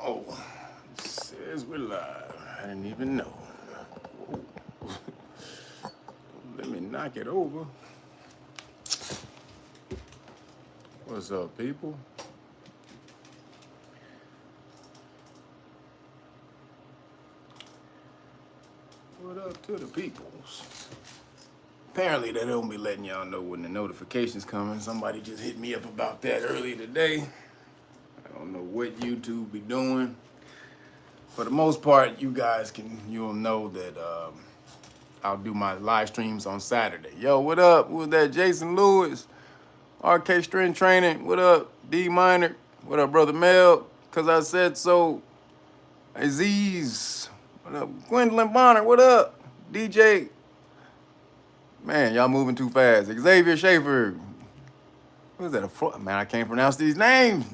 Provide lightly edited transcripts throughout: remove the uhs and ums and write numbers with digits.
Oh, it says we're live. I didn't even know. Whoa. Let me knock it over. What's up, people? What up to the peoples? Apparently they don't be letting y'all know when the notifications coming. Somebody just hit me up about that earlier today. I don't know what YouTube be doing. For the most part, you'll know that I'll do my live streams on Saturday. Yo, what up? Who's that? Jason Lewis, RK Strength Training. What up? D Minor. What up, brother Mel? Cause I said so. Aziz. What up? Gwendolyn Bonner. What up? DJ. Man, y'all moving too fast. Xavier Schaefer. Who's that? Man, I can't pronounce these names.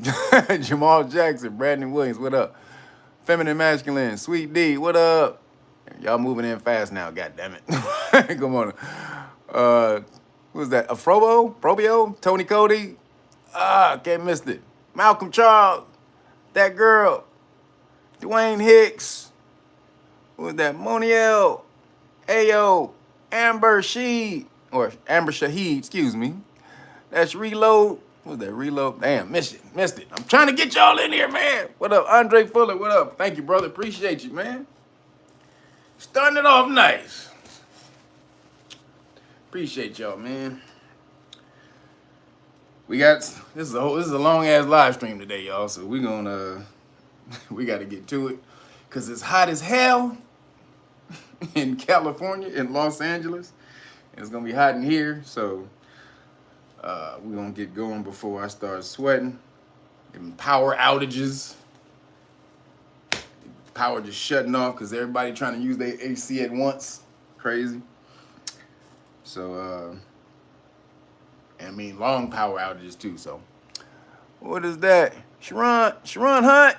Jamal Jackson. Brandon Williams. What up? Feminine Masculine. Sweet D. What up? Y'all moving in fast now. God damn it. Come on. Who's that? Probio? Tony Cody. Can't miss it. Malcolm Charles. That girl. Dwayne Hicks. Who's that? Moniel. Ayo. Amber Shahid, excuse me. That's Reload. What's that? Reload? Damn, missed it. I'm trying to get y'all in here, man. What up? Andre Fuller, what up? Thank you, brother. Appreciate you, man. Starting it off nice. Appreciate y'all, man. This is a long ass live stream today, y'all. So we gotta get to it. Cause it's hot as hell in California, in Los Angeles. It's gonna be hot in here, so we're gonna get going before I start sweating. Getting power outages. Power just shutting off because everybody trying to use their AC at once. Crazy. So, long power outages too, so. What is that? Sharon Hunt,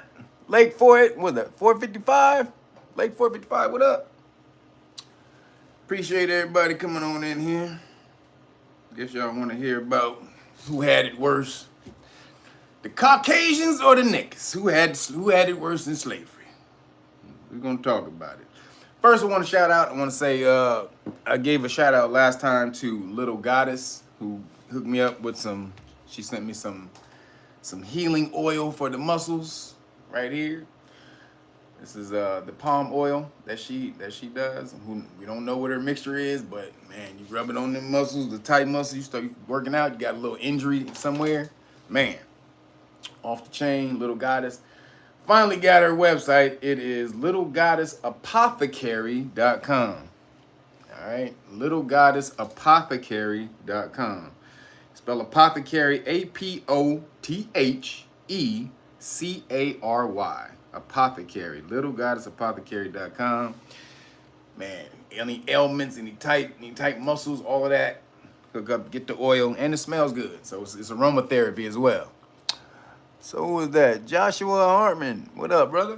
Lake 455? Lake 455, what up? Appreciate everybody coming on in here. Guess y'all want to hear about who had it worse. The Caucasians or the niggas? Who had it worse than slavery? We're going to talk about it. First, I want to shout out. I want to say I gave a shout out last time to Little Goddess, who hooked me up with she sent me some healing oil for the muscles right here. This is the palm oil that she does. We don't know what her mixture is, but man, you rub it on them muscles, the tight muscles, you start working out, you got a little injury somewhere. Man, off the chain, Little Goddess. Finally got her website. It is littlegoddessapothecary.com. All right, littlegoddessapothecary.com. Spell apothecary, APOTHECARY. Apothecary, littlegoddessapothecary.com. Man, any ailments, any tight muscles, all of that, hook up, get the oil, and it smells good. So it's aromatherapy as well. So who is that? Joshua Hartman. What up, brother?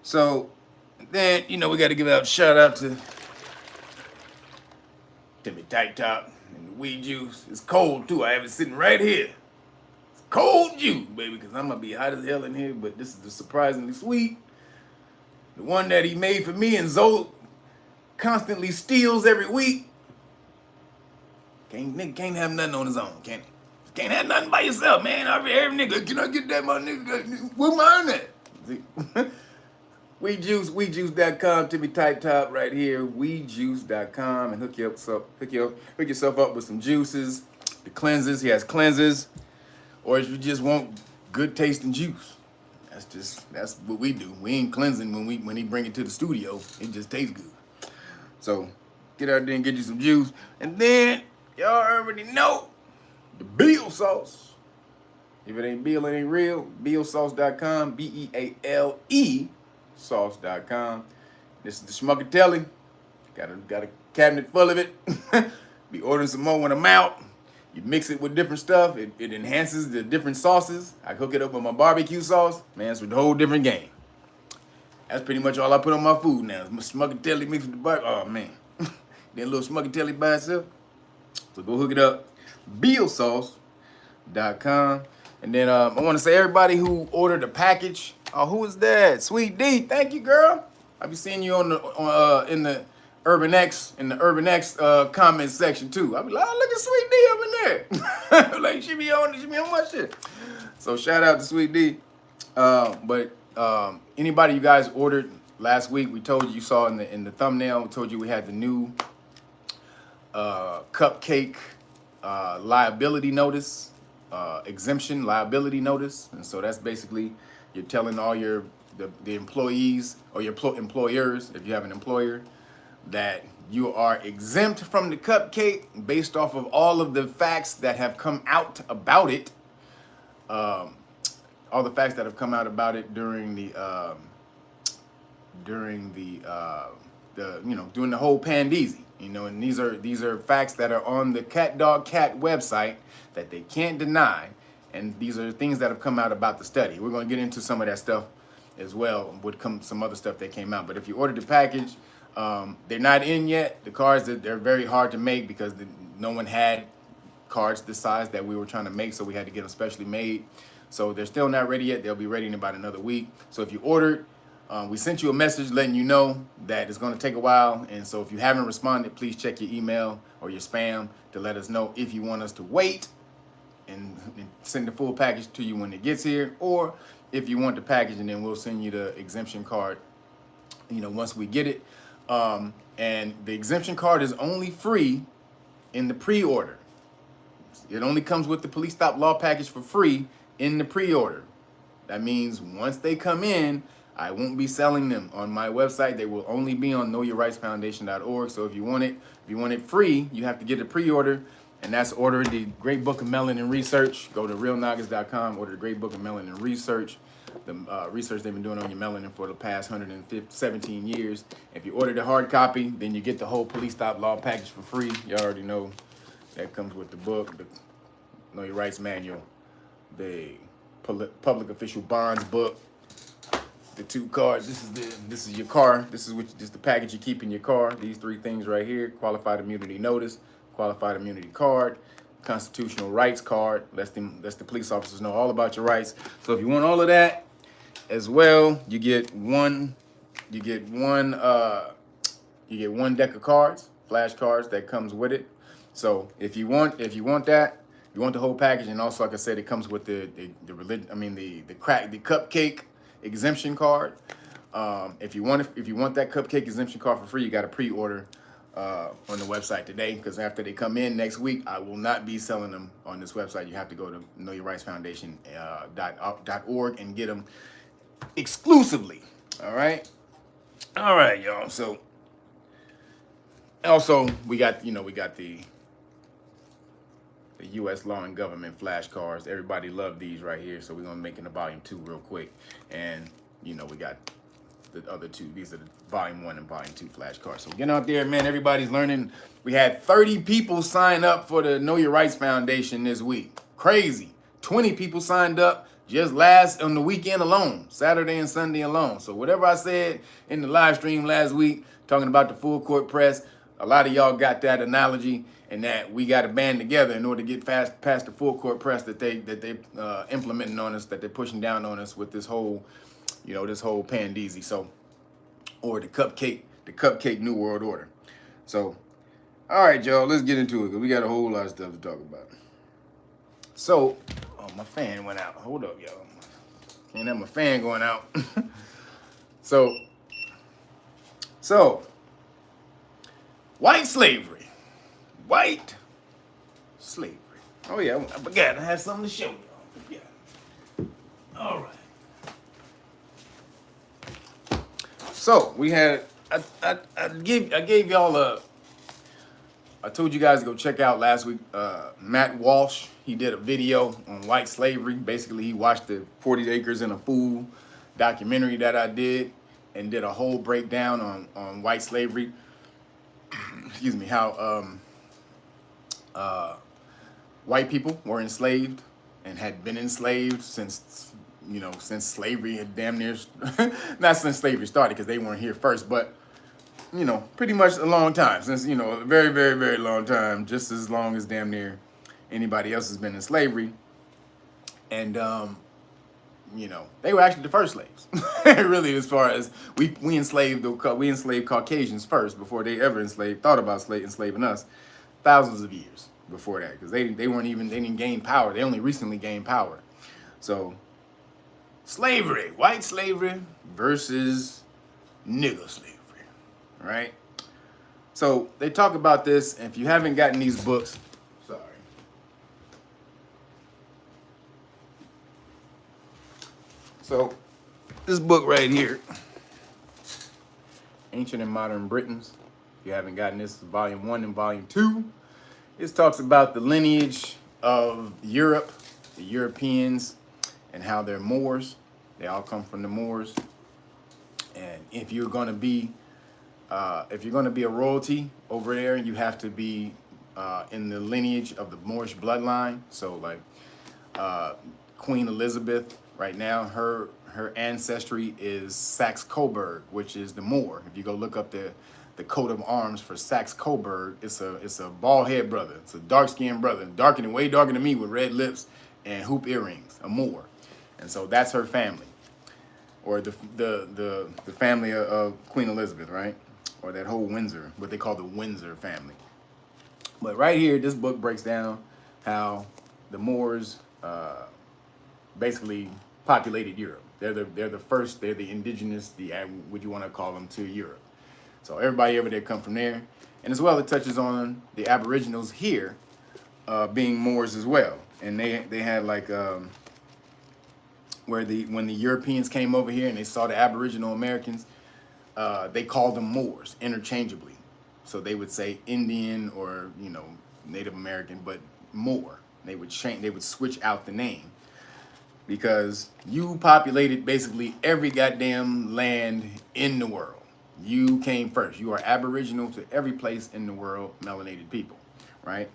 So then, we got to give out a shout out to Timmy Tight Top and the weed juice. It's cold too. I have it sitting right here. It's cold juice, baby, because I'm going to be hot as hell in here, but this is the surprisingly sweet. The one that he made for me and Zoe constantly steals every week. Nigga can't have nothing on his own, can he? Can't have nothing by yourself, man. Every nigga, can I get that, my nigga? Where mine at? Weedjuice.com, Timmy Tight Top right here, weedjuice.com, and hook yourself up with some juices, the cleanses. He has cleanses, or if you just want good tasting juice. That's what we do. We ain't cleansing when he bring it to the studio. It just tastes good. So get out there and get you some juice, and then y'all already know. The Beal sauce. If it ain't Beal, it ain't real. BealSauce.com. BEALE sauce.com. This is the Schmuckatelli. Got a cabinet full of it. Be ordering some more when I'm out. You mix it with different stuff. It enhances the different sauces. I hook it up with my barbecue sauce. Man, it's a whole different game. That's pretty much all I put on my food now. Schmuckatelli mixed with the barbecue. Oh, man. That little Schmuckatelli by itself. So go hook it up. BealSauce.com. And then I want to say everybody who ordered a package. Oh, who is that? Sweet D. Thank you, girl. I'll be seeing you on the in the Urban X comment section too. I'll be like, oh, look at Sweet D up in there. Like she be on my shit. So shout out to Sweet D. But anybody you guys ordered last week, we told you saw in the thumbnail. We told you we had the new cupcake liability notice, exemption liability notice, and so that's basically you're telling all the employees or your employers, if you have an employer, that you are exempt from the cupcake based off of all of the facts that have come out about it. All the facts that have come out about it during the during the whole pandeezy, and these are facts that are on the Cat Dog Cat website that they can't deny, and these are things that have come out about the study. We're going to get into some of that stuff as well. Would come some other stuff that came out, but if you ordered the package, they're not in yet. The cards they're very hard to make because no one had cards the size that we were trying to make, so we had to get them specially made. So they're still not ready yet. They'll be ready in about another week. So if you ordered, we sent you a message letting you know that it's going to take a while. And so if you haven't responded, please check your email or your spam to let us know if you want us to wait and send the full package to you when it gets here, or if you want the package and then we'll send you the exemption card, once we get it. And the exemption card is only free in the pre-order. It only comes with the police stop law package for free in the pre-order. That means once they come in, I won't be selling them on my website. They will only be on knowyourrightsfoundation.org. So if you want it free, you have to get a pre-order, and that's order the Great Book of Melanin Research. Go to realnoggins.com, order the Great Book of Melanin Research. The research they've been doing on your melanin for the past 117 years. If you order the hard copy, then you get the whole police stop law package for free. You already know that comes with the book, the Know Your Rights Manual, the Public Official Bonds book, the 2 cards. This is your car. This is the package you keep in your car. These 3 things right here: qualified immunity notice, qualified immunity card, constitutional rights card. Lets the police officers know all about your rights. So if you want all of that as well, you get one deck of cards, flashcards that comes with it. So if you want that, you want the whole package, and also, like I said, it comes with the cupcake exemption card. If you want that cupcake exemption card for free, you got to pre-order on the website today, because after they come in next week, I will not be selling them on this website. You have to go to knowyourrightsfoundation.org and get them exclusively. All right, y'all. So also we got the U.S. Law and Government flashcards. Everybody loved these right here, so we're gonna make it a volume 2 real quick. And we got the other 2. These are the volume 1 and volume 2 flashcards. So get out there, man. Everybody's learning. We had 30 people sign up for the Know Your Rights Foundation this week. Crazy. 20 people signed up just on the weekend alone, Saturday and Sunday alone. So whatever I said in the live stream last week, talking about the full court press, a lot of y'all got that analogy, and that we got to band together in order to get past the full court press that they implementing on us, that they're pushing down on us with this whole pandeezy. So, or the cupcake New World Order. So, all right, y'all, let's get into it, because we got a whole lot of stuff to talk about. So, my fan went out. Hold up, y'all. Can't have my fan going out. So, white slavery. White slavery. Oh, yeah, I forgot. I had something to show y'all. Yeah. All right. So we had. I gave y'all I told you guys to go check out last week. Matt Walsh. He did a video on white slavery. Basically, he watched the 40 Acres and a Fool documentary that I did, and did a whole breakdown on white slavery. Excuse me. How white people were enslaved and had been enslaved since slavery had damn near, not since slavery started, because they weren't here first, but, pretty much a long time, since, a very, very, very long time, just as long as damn near anybody else has been in slavery. And you know, they were actually the first slaves. Really, as far as we enslaved Caucasians first before they ever thought about enslaving us, thousands of years before that, because they didn't gain power. They only recently gained power. So slavery, white slavery versus nigger slavery, right? So they talk about this, and if you haven't gotten these books, sorry. So this book right here, Ancient and Modern Britons. If you haven't gotten this, volume 1 and volume 2. This talks about the lineage of Europe, the Europeans, and how they're Moors. They all come from the Moors. And if you're going to be a royalty over there, you have to be in the lineage of the Moorish bloodline. So like Queen Elizabeth, right now, her ancestry is Saxe-Coburg, which is the Moor. If you go look up the coat of arms for Saxe-Coburg, it's a bald head brother. It's a dark skinned brother, way darker than me, with red lips and hoop earrings, a Moor. And so that's her family, or the family of Queen Elizabeth, right? Or that whole Windsor, what they call the Windsor family. But right here, this book breaks down how the Moors basically populated Europe. They're the first. They're the indigenous, what you want to call them, to Europe. So everybody over there come from there, and as well, it touches on the Aboriginals here being Moors as well. And they had like when the Europeans came over here and they saw the Aboriginal Americans, they called them Moors interchangeably. So they would say Indian or Native American, but Moor. They would switch out the name, because you populated basically every goddamn land in the world. You came first. You are aboriginal to every place in the world, melanated people, right?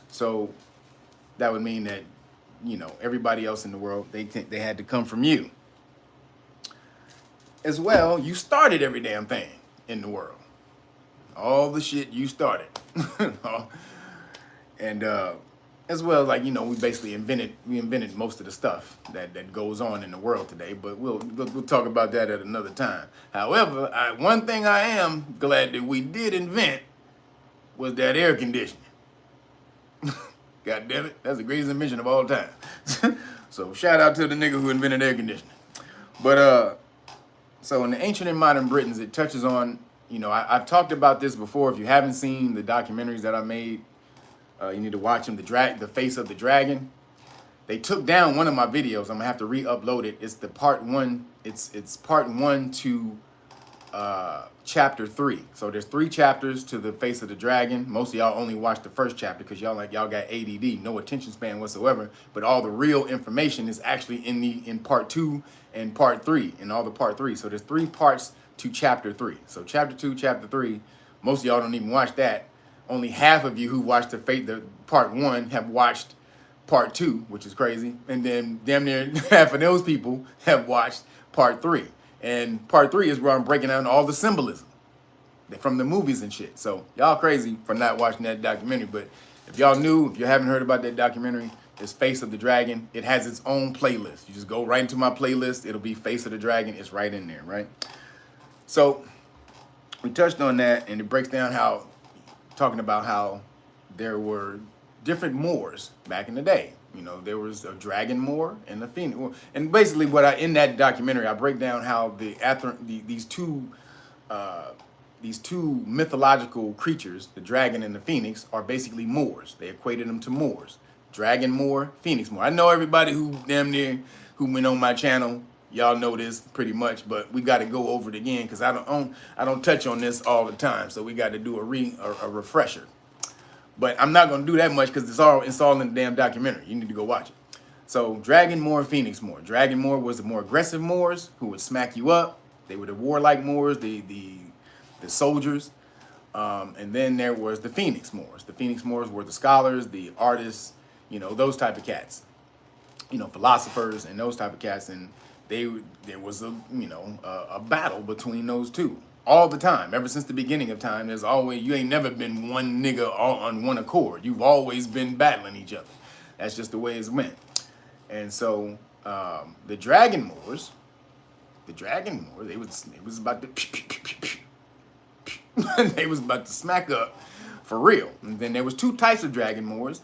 So that would mean that everybody else in the world, they had to come from you. As well, you started every damn thing in the world. All the shit you started. And as well, like, we basically invented most of the stuff that goes on in the world today, but we'll talk about that at another time. However, one thing I am glad that we did invent was that air conditioning. God damn it, that's the greatest invention of all time. So shout out to the nigga who invented air conditioning. But so in the Ancient and Modern Britons, it touches on, I've talked about this before. If you haven't seen the documentaries that I made, you need to watch them. The Face of the Dragon. They took down one of my videos. I'm gonna have to re-upload it. It's the part 1. It's part 1 to chapter 3. So there's 3 chapters to the Face of the Dragon. Most of y'all only watched the first chapter because y'all got ADD, no attention span whatsoever. But all the real information is actually in part 2 and part 3, and all the part 3. So there's 3 parts to chapter 3. So chapter 2, chapter 3. Most of y'all don't even watch that. Only half of you who watched the part 1 have watched part 2, which is crazy. And then damn near half of those people have watched part 3. And part 3 is where I'm breaking down all the symbolism from the movies and shit. So y'all crazy for not watching that documentary. But if y'all if you haven't heard about that documentary, it's Face of the Dragon. It has its own playlist. You just go right into my playlist. It'll be Face of the Dragon. It's right in there, right? So we touched on that, and it breaks down talking about how there were different Moors back in the day. There was a dragon Moor and a phoenix. And basically, in that documentary, I break down how these two mythological creatures, the dragon and the phoenix, are basically Moors. They equated them to Moors. Dragon Moor, Phoenix Moor. I know everybody who went on my channel, y'all know this pretty much, but we got to go over it again because I don't touch on this all the time. So we got to do a refresher. But I'm not going to do that much because it's all in the damn documentary. You need to go watch it. So Dragon Moor, Phoenix Moor. Dragon Moor was the more aggressive Moors who would smack you up. They were the warlike Moors, the soldiers. And then there was the Phoenix Moors. The Phoenix Moors were the scholars, the artists, those type of cats. Philosophers and those type of cats. And there was a battle between those two. All the time, ever since the beginning of time, you ain't never been one nigga all on one accord. You've always been battling each other. That's just the way it's went. And so the Dragon Moors, they was about to they was about to smack up for real. And then there was two types of Dragon Moors,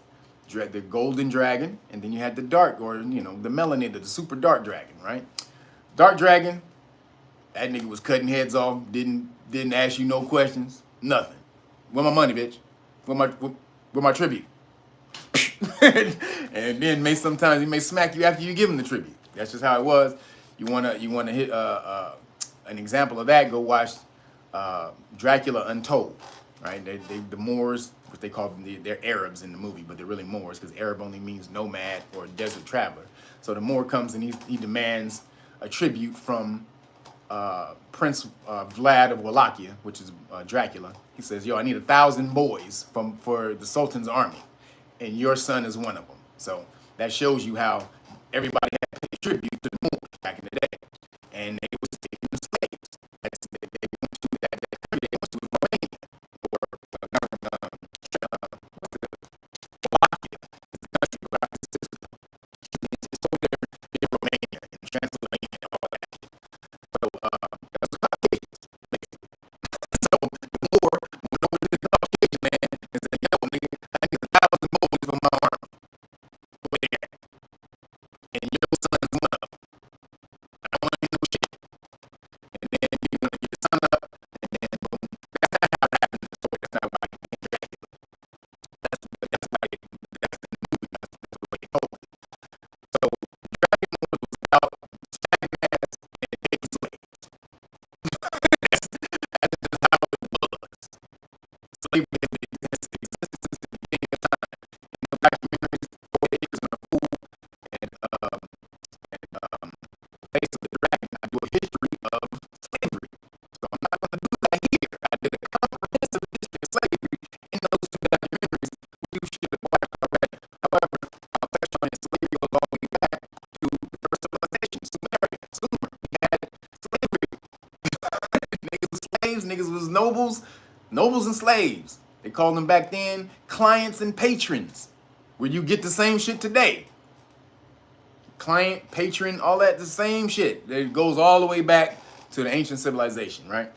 the Golden Dragon, and then you had the dark, or the Melanid, the super dark dragon, right? Dark Dragon, that nigga was cutting heads off, didn't ask you no questions, nothing. Where my money, bitch? Where my tribute? And then sometimes he may smack you after you give him the tribute. That's just how it was. You wanna hit an example of that? Go watch Dracula Untold, right? The Moors, what they call them, they're Arabs in the movie, but they're really Moors because Arab only means nomad or desert traveler. So the Moor comes and he demands a tribute from Prince Vlad of Wallachia, which is Dracula. He says, "Yo, I need 1,000 boys for the Sultan's army, and your son is one of them." So that shows you how everybody had to pay tribute to the Moors back in the day, and they was taking the slaves. They went to that country. They went to Romania or Wallachia. It's the country where it's over there in Romania and Transylvania and all that. So that's what Caucasians, basically. So the Moor went over to the Caucasian man and said, "Yo, nigga, I get 1,000 boys from my army. Where they at? And your son is one of them. I don't want to hear no shit." And then you're gonna get the son up, and then boom. That's not how it happened in the story. That's not why it became Dracula. That's the movie. That's the way it told it. So Dragon Ball was about smacking ass and taking slaves. That's just how it was. Slavery has existed since the beginning of time. In the documentaries, 40 Acres and a Fool, and Face of the Dragon, I do a history of slavery. So I'm not going to do that here. I did a comprehensive history of slavery in those two documentaries. You should have watched already. However, I'll touch on it. Slavery goes all the way back to the first civilization, Sumeria. We had slavery. Niggas was slaves, niggas was nobles and slaves. They called them back then clients and patrons, where you get the same shit today. Client, patron, all that, the same shit. It goes all the way back to the ancient civilization, right?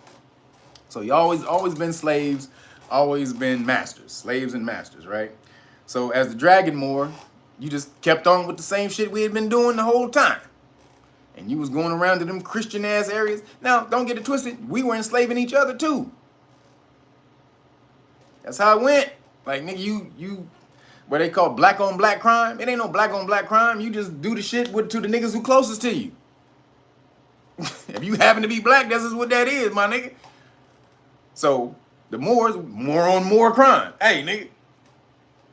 So you always been slaves, always been masters, slaves and masters, right? So as the Dragon Moor, you just kept on with the same shit we had been doing the whole time. And you was going around to them Christian ass areas. Now, don't get it twisted, we were enslaving each other too. That's how it went. Like, nigga, you what they call black on black crime. It ain't no black on black crime. You just do the shit to the niggas who closest to you. If you happen to be black, that's just what that is, my nigga. So the Moors, more on more crime. Hey, nigga,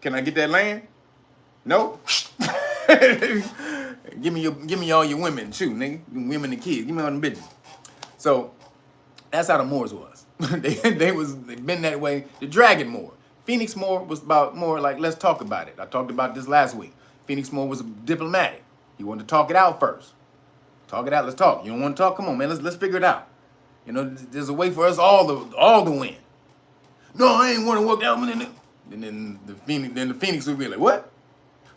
can I get that land? No. Give me all your women too, nigga. Women and kids. Give me all them bitches. So that's how the Moors was. They've been that way. The Dragon Moor. Phoenix Moor was about more like, let's talk about it. I talked about this last week. Phoenix Moor was diplomatic. He wanted to talk it out first. Talk it out. Let's talk. You don't want to talk? Come on, man. Let's figure it out. There's a way for us all to win. No, I ain't want to work out. And then the Phoenix would be like, what?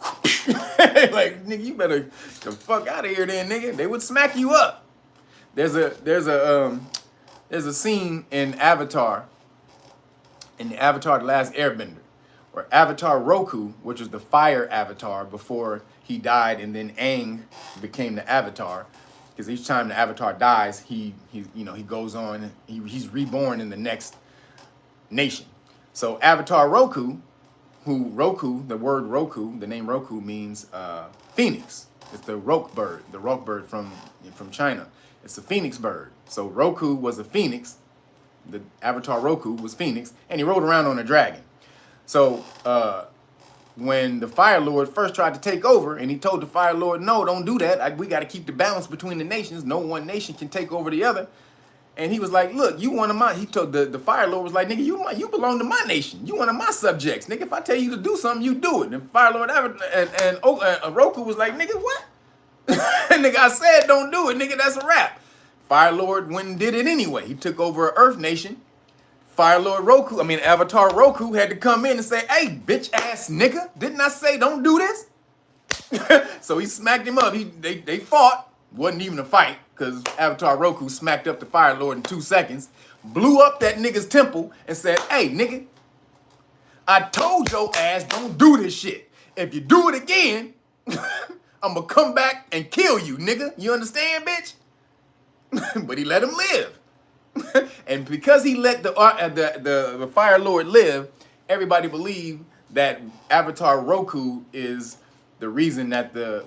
Like, nigga, you better get the fuck out of here, then, nigga. They would smack you up. There's a scene in Avatar. In the Avatar: The Last Airbender, where Avatar Roku, which was the fire avatar before he died, and then Aang became the Avatar, because each time the Avatar dies, he goes on, he's reborn in the next nation. So Avatar Roku, the word Roku, the name Roku means phoenix. It's the roc bird from China. It's a phoenix bird. So Roku was a phoenix. The Avatar Roku was Phoenix, and he rode around on a dragon. So when the Fire Lord first tried to take over, and he told the Fire Lord, no, don't do that. We got to keep the balance between the nations. No one nation can take over the other. And he was like, look, you one of my, he told the Fire Lord was like, nigga, you belong to my nation. You one of my subjects. Nigga, if I tell you to do something, you do it. And Fire Lord and Roku was like, nigga, what? Nigga, I said don't do it. Nigga, that's a wrap. Fire Lord went and did it anyway. He took over an Earth nation. Avatar Roku had to come in and say, hey, bitch ass nigga, didn't I say don't do this? So he smacked him up. They fought. Wasn't even a fight because Avatar Roku smacked up the Fire Lord in 2 seconds, blew up that nigga's temple, and said, "Hey, nigga, I told your ass don't do this shit. If you do it again, I'm gonna come back and kill you, nigga. You understand, bitch?" But he let him live. And because he let the Fire Lord live, everybody believed that Avatar Roku is the reason that the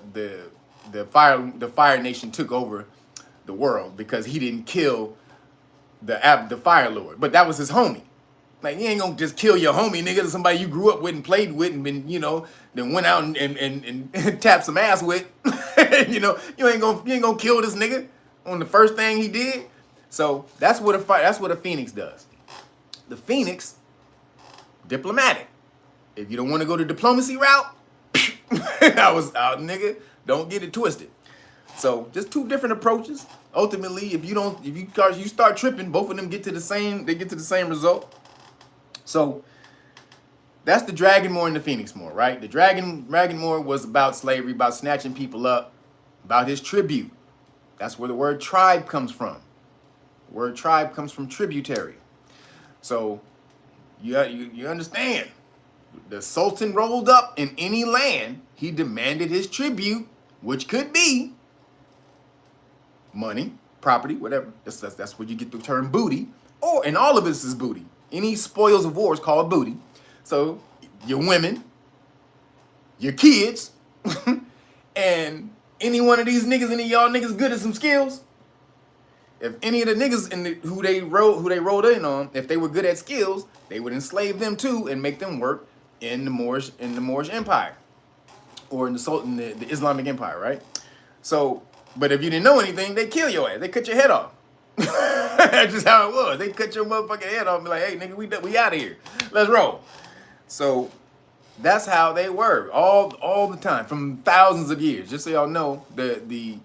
Fire Nation took over the world, because he didn't kill the Fire Lord. But that was his homie. Like, you ain't gonna just kill your homie, nigga, somebody you grew up with and played with and been, then went out and tapped some ass with. You ain't gonna kill this nigga on the first thing he did. So that's what a Phoenix does. The Phoenix, diplomatic. If you don't want to go the diplomacy route, I was out, nigga. Don't get it twisted. So just two different approaches. Ultimately, if you start tripping, both of them get to the same result. So that's the Dragon Moor and the Phoenix Moor, right? The Dragon Moor was about slavery, about snatching people up, about his tribute. That's where the word tribe comes from. The word tribe comes from tributary. So you understand. The Sultan rolled up in any land, he demanded his tribute, which could be money, property, whatever. That's where you get the term booty. And all of this is booty. Any spoils of war is called booty. So your women, your kids, and any one of these niggas, any of y'all niggas good at some skills. If any of the niggas who they rolled in on, if they were good at skills, they would enslave them too and make them work in the Moorish Empire, or in the Islamic Empire, right? So, but if you didn't know anything, they kill your ass. They cut your head off. That's just how it was. They cut your motherfucking head off and be like, "Hey, nigga, we out of here. Let's roll." So that's how they were all the time, from thousands of years. Just so y'all know, the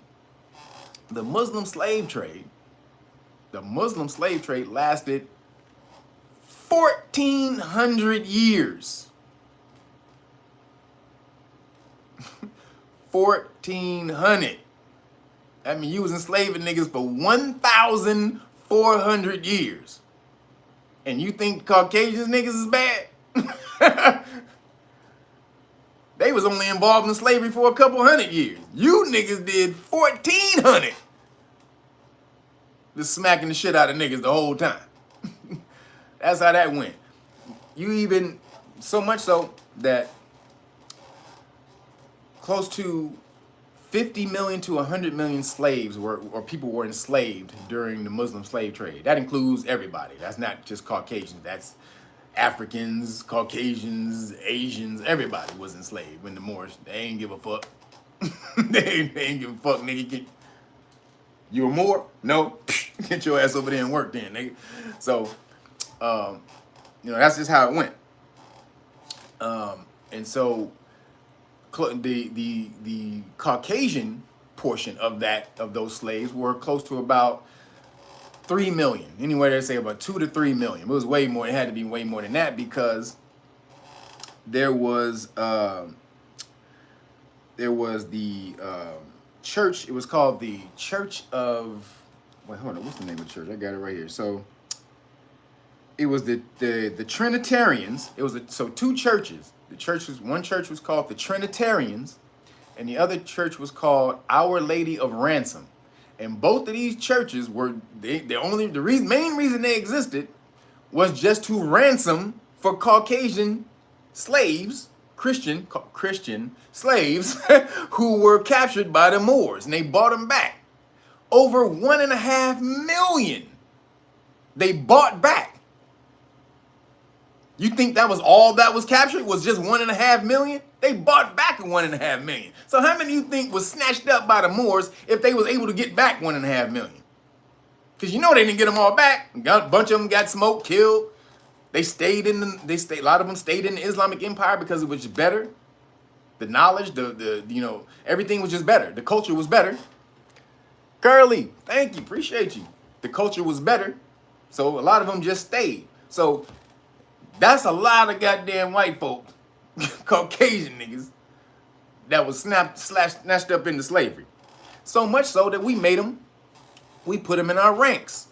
Muslim slave trade, lasted 1,400 years. 1,400. I mean, you was enslaving niggas for 1,400 years. And you think Caucasian niggas is bad? They was only involved in slavery for a couple hundred years. You niggas did 1,400. Just smacking the shit out of niggas the whole time. That's how that went. So much so that close to 50 million to 100 million slaves people were enslaved during the Muslim slave trade. That includes everybody. That's not just Caucasians. That's Africans, Caucasians, Asians. Everybody was enslaved when the Moors. They ain't give a fuck. they ain't give a fuck, nigga. You a Moor? No. Get your ass over there and work then, nigga. So, that's just how it went. And so the Caucasian portion of those slaves were close to about 3 million. Anyway, they say about 2 to 3 million. It was way more. It had to be way more than that, because there was the church. It was called the Church of. Wait, hold on. What's the name of the church? I got it right here. So it was the Trinitarians. It was two churches. One church was called the Trinitarians, and the other church was called Our Lady of Ransom. And both of these churches were main reason they existed was just to ransom for Caucasian slaves, Christian slaves who were captured by the Moors, and they bought them back. Over 1.5 million they bought back. You think that was all that was captured? Was just 1.5 million? They bought back 1.5 million. So how many you think was snatched up by the Moors if they was able to get back 1.5 million? Because they didn't get them all back. A bunch of them got smoked, killed. A lot of them stayed in the Islamic Empire because it was just better. The knowledge, everything was just better. The culture was better. Curly, thank you, appreciate you. The culture was better, so a lot of them just stayed. So that's a lot of goddamn white folk, Caucasian niggas, that was snatched up into slavery. So much so that we put them in our ranks.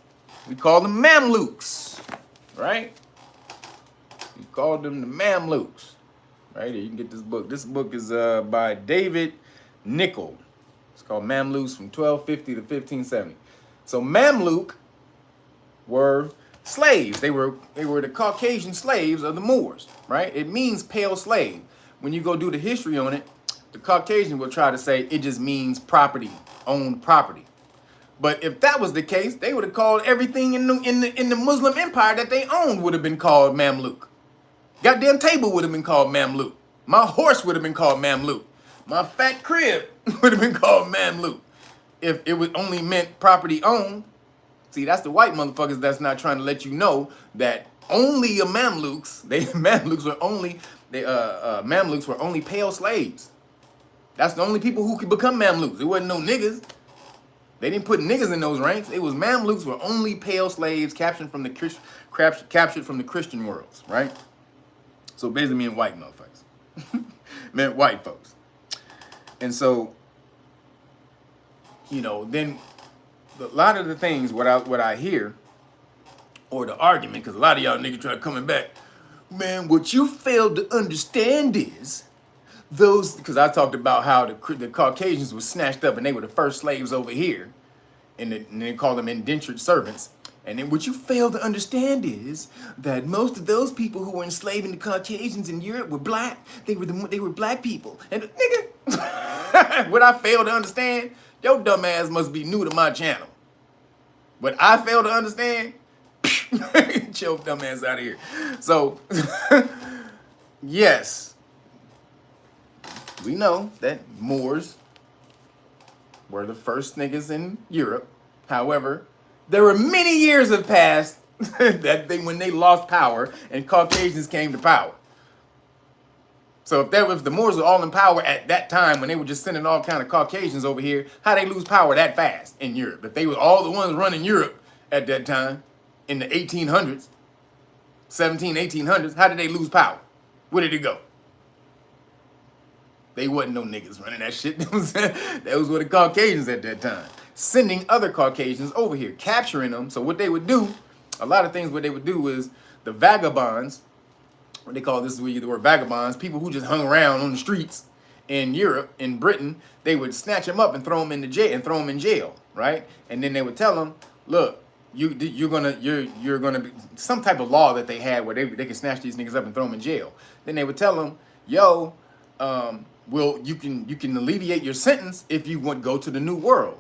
We called them Mamluks, right? We called them the Mamluks. Right here, you can get this book. This book is by David Nickel. It's called Mamluks from 1250 to 1570. So Mamluk were slaves. They were the Caucasian slaves of the Moors, right? It means pale slave. When you go do the history on it, the Caucasian will try to say it just means property, owned property. But if that was the case, they would have called everything in the Muslim empire that they owned would have been called Mamluk. Goddamn table would have been called Mamluk. My horse would have been called Mamluk. My fat crib would have been called Mamluk. If it would only meant property owned. See, that's the white motherfuckers that's not trying to let you know that only a Mamluks, Mamluks were only pale slaves. That's the only people who could become Mamluks. It wasn't no niggas. They didn't put niggas in those ranks. It was Mamluks were only pale slaves captured from the Christian worlds, right? So basically meant white motherfuckers. Meant white folks. And so, you know, then a lot of the things what I hear, or the argument, because a lot of y'all niggas try coming back, man, what you failed to understand is those, because I talked about how the Caucasians were snatched up and they were the first slaves over here, and they called them indentured servants. And then what you fail to understand is that most of those people who were enslaving the Caucasians in Europe were black. They were black people. And nigga, what I fail to understand, your dumb ass must be new to my channel. What I fail to understand, get your dumb ass out of here. So, yes, we know that Moors were the first niggas in Europe. However, there were many years have passed when they lost power and Caucasians came to power. So if the Moors were all in power at that time when they were just sending all kind of Caucasians over here, how they lose power that fast in Europe? If they were all the ones running Europe at that time in the 1800s, 1800s, how did they lose power? Where did it go? They wasn't no niggas running that shit. That was what the Caucasians at that time. Sending other Caucasians over here, capturing them. So what they would do, a lot of things what they would do is the vagabonds, what they call this is where you get the word vagabonds, people who just hung around on the streets in Europe, in Britain, they would snatch them up and throw them in jail, right? And then they would tell them, look, you're gonna be some type of law that they had where they could snatch these niggas up and throw them in jail. Then they would tell them, yo, well, you can alleviate your sentence if you want to go to the New World,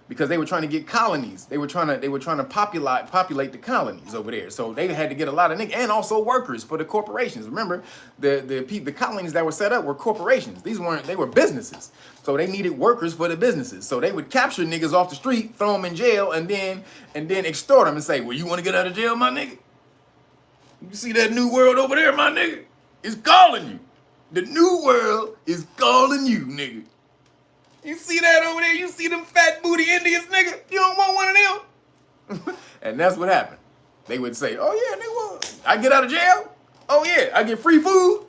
because they were trying to get colonies. They were trying to populate the colonies over there. So they had to get a lot of niggas and also workers for the corporations. Remember, the colonies that were set up were corporations. They were businesses. So they needed workers for the businesses. So they would capture niggas off the street, throw them in jail, and then extort them and say, well, you want to get out of jail, my nigga? You see that New World over there, my nigga? It's calling you. The New World is calling you, nigga. You see that over there? You see them fat booty Indians, nigga? You don't want one of them? And that's what happened. They would say, oh yeah, nigga, I get out of jail? Oh yeah, I get free food?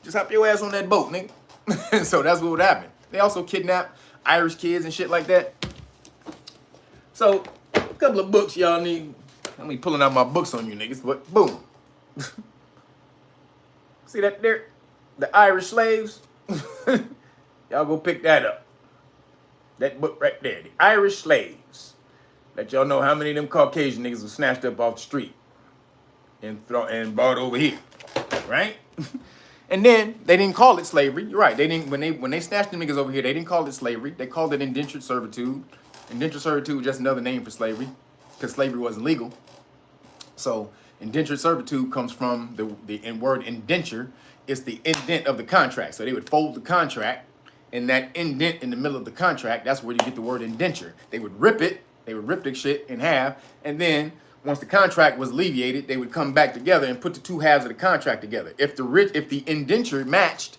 Just hop your ass on that boat, nigga. So that's what would happen. They also kidnap Irish kids and shit like that. So, a couple of books y'all need. I'm be pulling out my books on you niggas, but boom. See that there? The Irish slaves? Y'all go pick that up. That book right there, The Irish Slaves. Let y'all know how many of them Caucasian niggas were snatched up off the street and brought over here, right? And then they didn't call it slavery. You're right. They didn't when they snatched them niggas over here. They didn't call it slavery. They called it indentured servitude. Indentured servitude was just another name for slavery because slavery wasn't legal. So indentured servitude comes from the word indenture. It's the indent of the contract. So they would fold the contract. And that indent in the middle of the contract, that's where you get the word indenture. They would rip it, they would rip the shit in half, and then once the contract was alleviated, they would come back together and put the two halves of the contract together. If the indenture matched,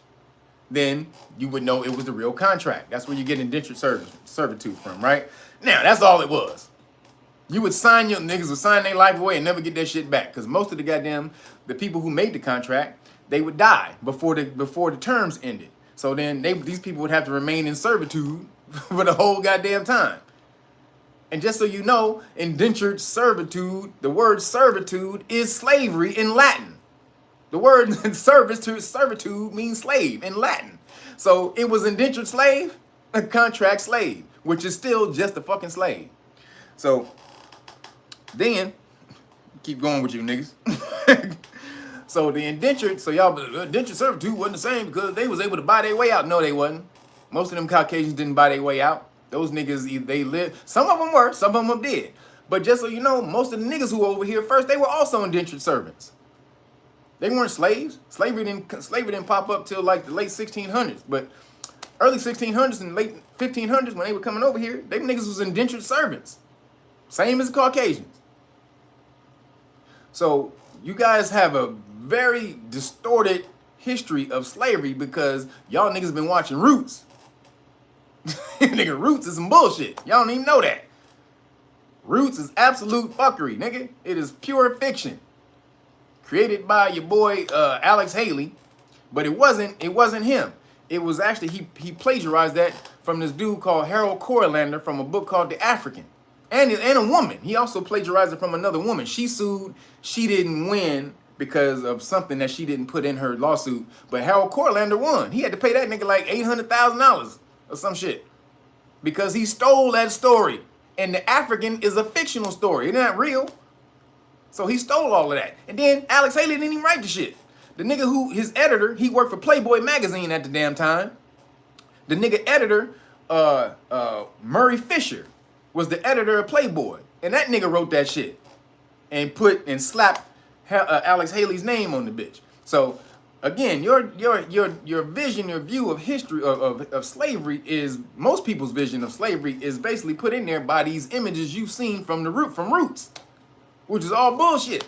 then you would know it was the real contract. That's where you get indentured servitude from, right? Now, that's all it was. You would sign, your niggas would sign their life away and never get that shit back. Because most of the people who made the contract, they would die before the terms ended. So then these people would have to remain in servitude for the whole goddamn time. And just so you know, indentured servitude, the word servitude is slavery in Latin. The word servitude means slave in Latin. So it was indentured slave, a contract slave, which is still just a fucking slave. So then, keep going with you niggas. So the indentured, so y'all, indentured servitude wasn't the same because they was able to buy their way out. No, they wasn't. Most of them Caucasians didn't buy their way out. Those niggas, they lived. Some of them were, some of them did. But just so you know, most of the niggas who were over here first, they were also indentured servants. They weren't slaves. Slavery didn't pop up till like the late 1600s. But early 1600s and late 1500s, when they were coming over here, them niggas was indentured servants. Same as the Caucasians. So you guys have a very distorted history of slavery because y'all niggas been watching Roots. Nigga, Roots is some bullshit. Y'all don't even know that. Roots is absolute fuckery, nigga. It is pure fiction. Created by your boy Alex Haley, but it wasn't him. It was actually he plagiarized that from this dude called Harold Corlander from a book called The African. And a woman. He also plagiarized it from another woman. She sued. She didn't win because of something that she didn't put in her lawsuit. But Harold Corlander won. He had to pay that nigga like $800,000 or some shit because he stole that story. And The African is a fictional story. It's not real. So he stole all of that. And then Alex Haley didn't even write the shit. The nigga who, his editor, he worked for Playboy magazine at the damn time. The nigga editor, Murray Fisher, was the editor of Playboy. And that nigga wrote that shit. And slapped Alex Haley's name on the bitch. So again, your vision, your view of history of slavery is, most people's vision of slavery is basically put in there by these images you've seen from Roots. Which is all bullshit.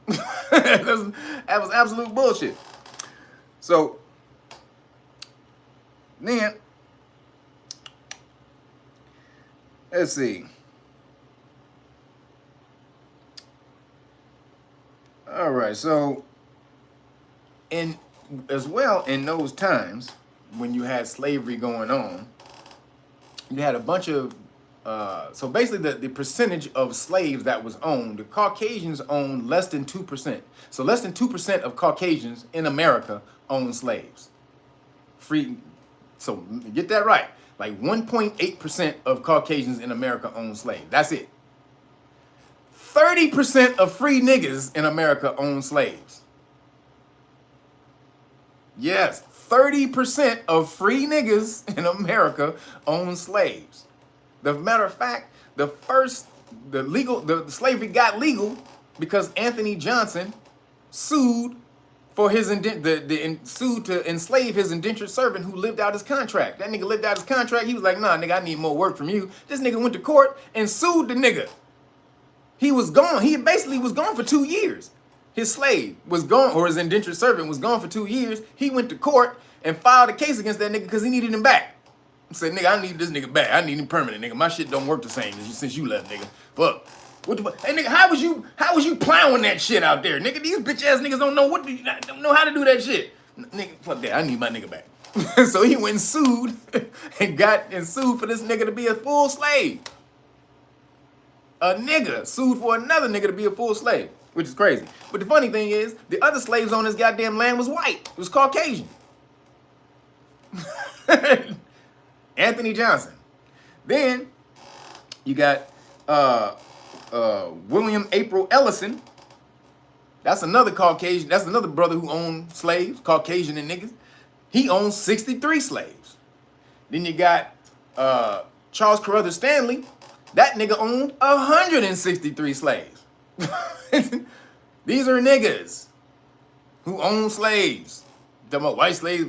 That was absolute bullshit. So then, let's see. All right, so in those times when you had slavery going on, you had a bunch of so basically the percentage of slaves that was owned, the Caucasians owned less than 2%. So less than 2% of Caucasians in America own slaves. Free, so get that right. Like 1.8% of Caucasians in America own slaves. That's it. 30% of free niggas in America own slaves. Yes, 30% of free niggas in America own slaves. The matter of fact, the slavery got legal because Anthony Johnson sued for his sued to enslave his indentured servant who lived out his contract. That nigga lived out his contract. He was like, nah, nigga, I need more work from you. This nigga went to court and sued the nigga. He was gone. He basically was gone for 2 years. His slave was gone, or his indentured servant was gone for 2 years. He went to court and filed a case against that nigga because he needed him back. Said, nigga, I need this nigga back. I need him permanent, nigga. My shit don't work the same since you left, nigga. Fuck. What the fuck? Hey, nigga, how was you plowing that shit out there, nigga? These bitch ass niggas don't know how to do that shit. Nigga, fuck that. I need my nigga back. So he went and sued and sued for this nigga to be a full slave. A nigga sued for another nigga to be a full slave, which is crazy. But the funny thing is, the other slaves on this goddamn land was white. It was Caucasian. Anthony Johnson. Then you got William April Ellison. That's another Caucasian. That's another brother who owned slaves, Caucasian and niggas. He owns 63 slaves. Then you got Charles Carruthers Stanley. That nigga owned 163 slaves. These are niggas who own slaves. Talking about white slavery